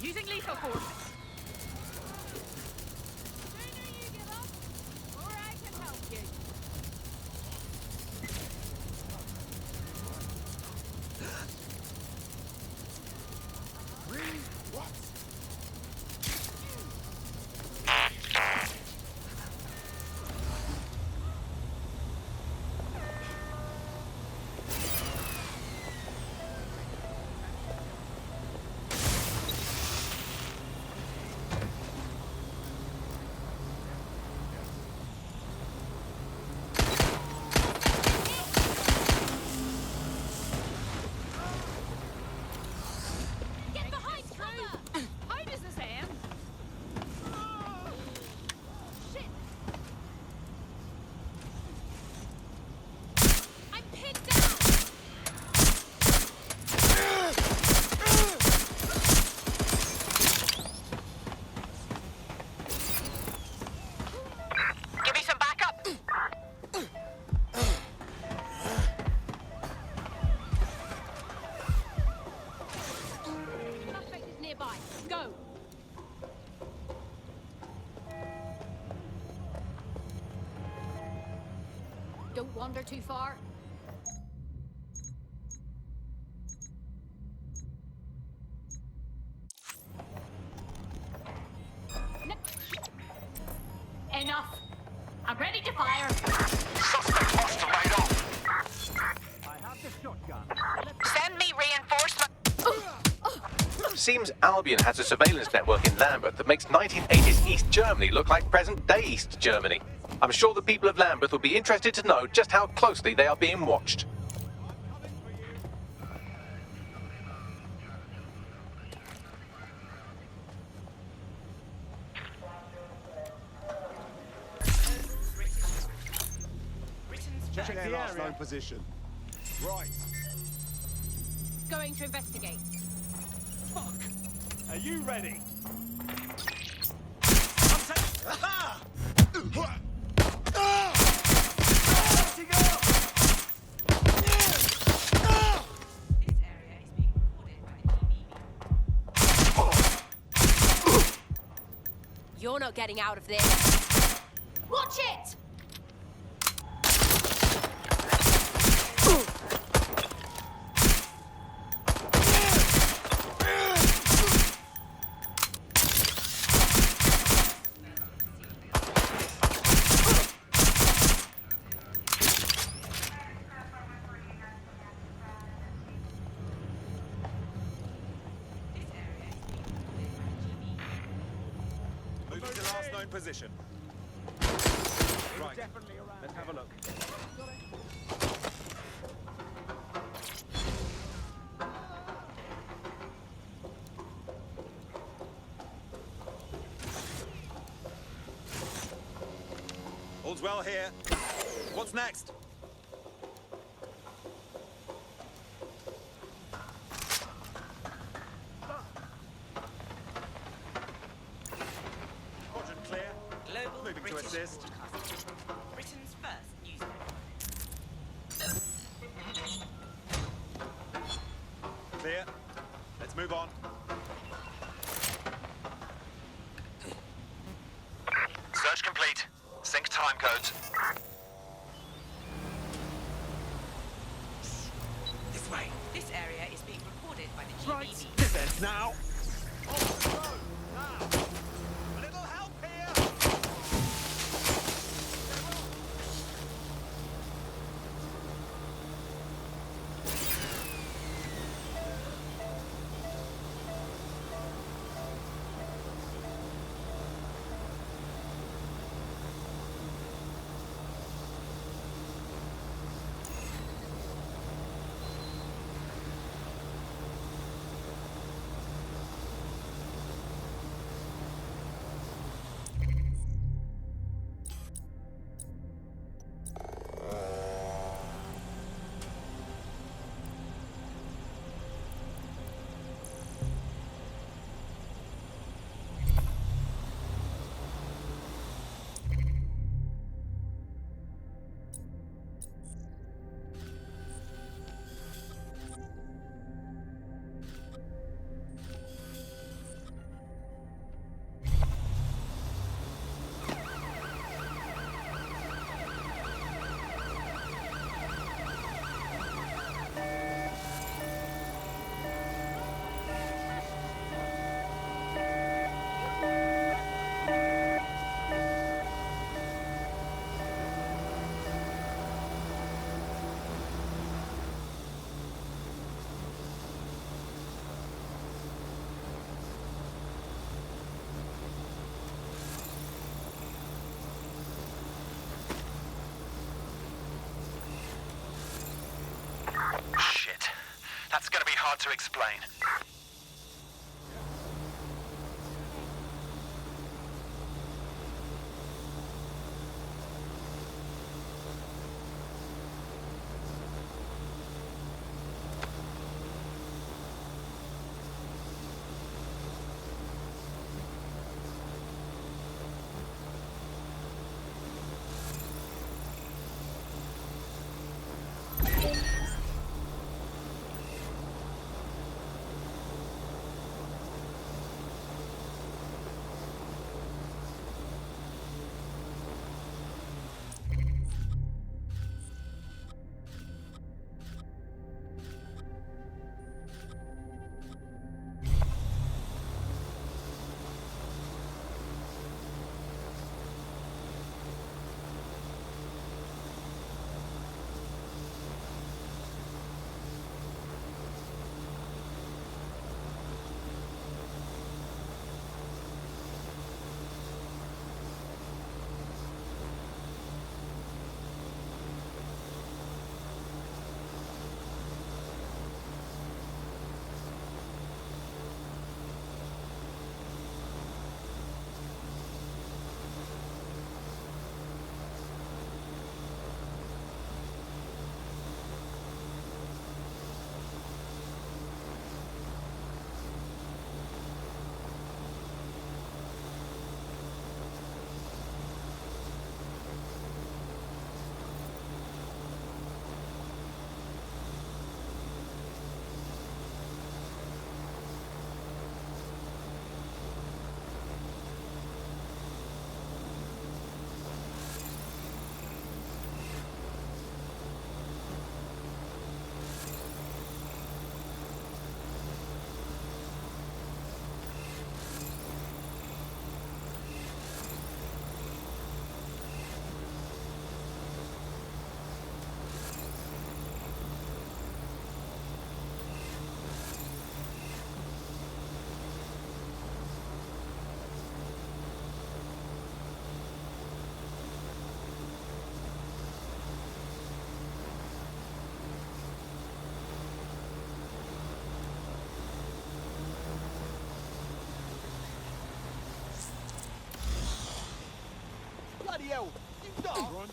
Q: Using lethal force. Or I can help you.
I: Don't wander too far. Enough. I'm ready to fire.
F: Suspect hostile made off.
G: I have the shotgun.
M: Send me reinforcement.
A: Seems Albion has a surveillance network in Lambeth that makes 1980s East Germany look like present-day East Germany. I'm sure the people of Lambeth will be interested to know just how closely they are being watched.
G: Check the last known position. Right.
I: Going to investigate.
G: Fuck! Are you ready?
I: You're not getting out of this. Watch it!
G: Moving to last known position. Right. Let's have a look. All's well here. What's next? Quadrant clear.
H: Global
G: Moving to
H: British
G: assist.
H: Britain's first newspaper.
G: Clear. Let's move on.
F: Search complete. Sync time codes.
H: This way. This area is being recorded by the GBB.
G: Right. This ends now. A little help here.
F: hard to explain.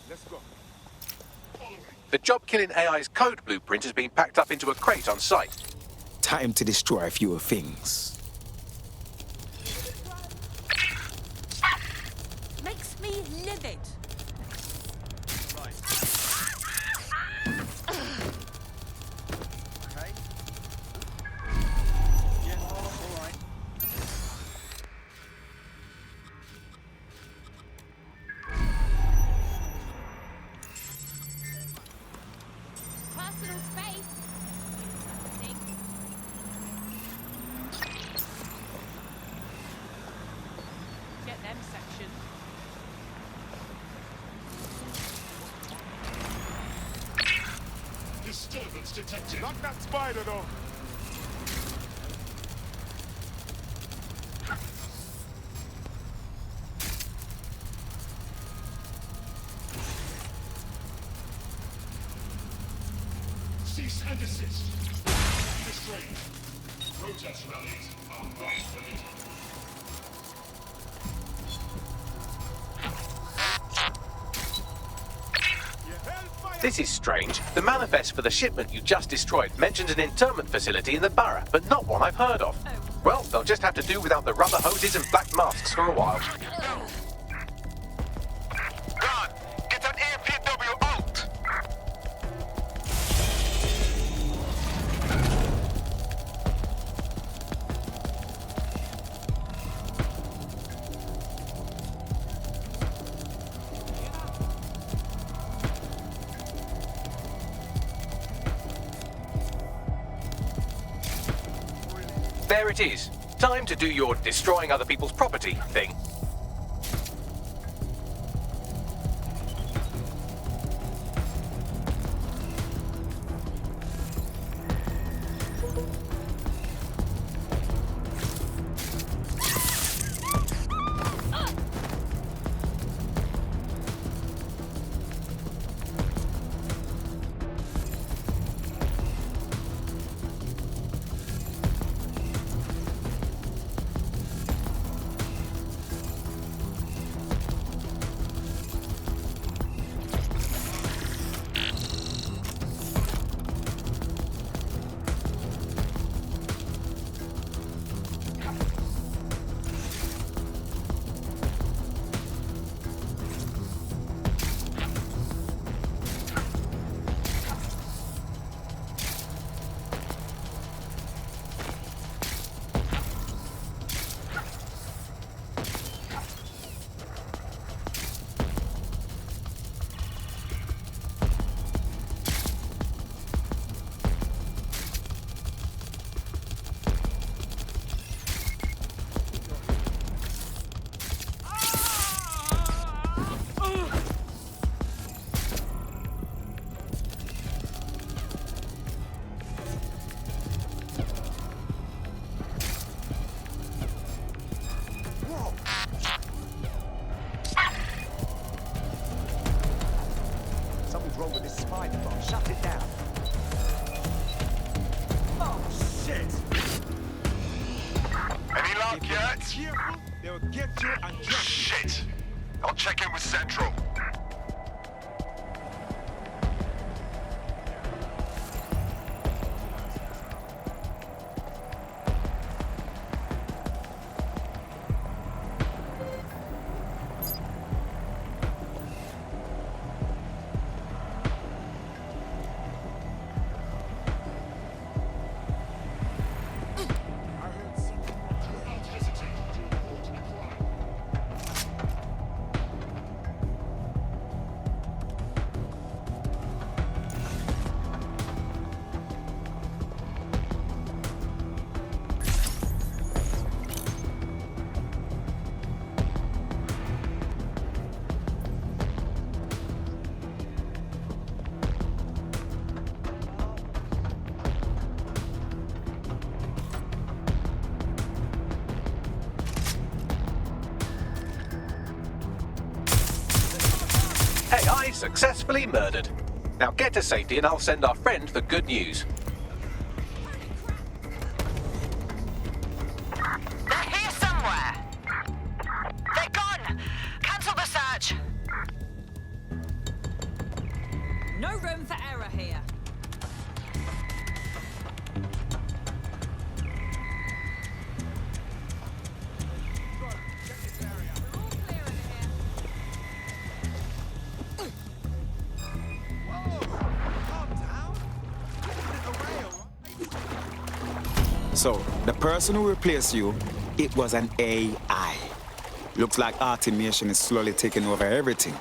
G: Let's go.
A: The job-killing AI's code blueprint has been packed up into a crate on site.
U: Time to destroy a few things.
H: Makes me livid.
G: Okay. Yeah, all right.
H: Personal space. Get them sectioned.
F: Disturbance detected.
G: Knock that spider, though.
F: Cease and desist. Restrained. Protest rallies are not permitted.
A: This is strange. The manifest for the shipment you just destroyed mentions an internment facility in the borough, but not one I've heard of. Well, they'll just have to do without the rubber hoses and black masks for a while.
F: Gun, get an APW out!
A: There it is. Time to do your destroying other people's property thing.
G: careful, they'll get you and drop you.
F: Shit! I'll check in with Central.
A: AI successfully murdered. Now get to safety and I'll send our friend the good news.
M: They're here somewhere. They're gone. Cancel the search.
H: No room for error here.
U: So, the person who replaced you, it was an AI. Looks like automation is slowly taking over everything.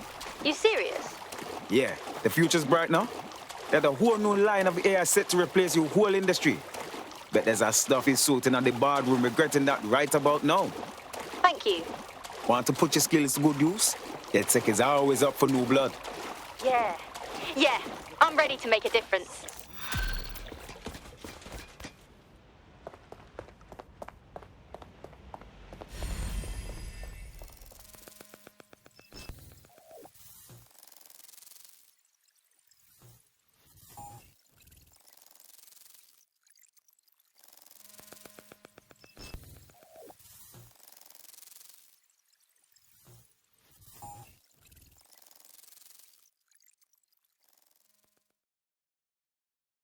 Q: You serious?
U: Yeah, the future's bright now. There's a whole new line of AI set to replace your whole industry. But there's a stuffy suit in the boardroom regretting that right about now.
Q: Thank you.
U: Want to put your skills to good use? DedSec is always up for new blood.
Q: Yeah. Yeah, I'm ready to make a difference.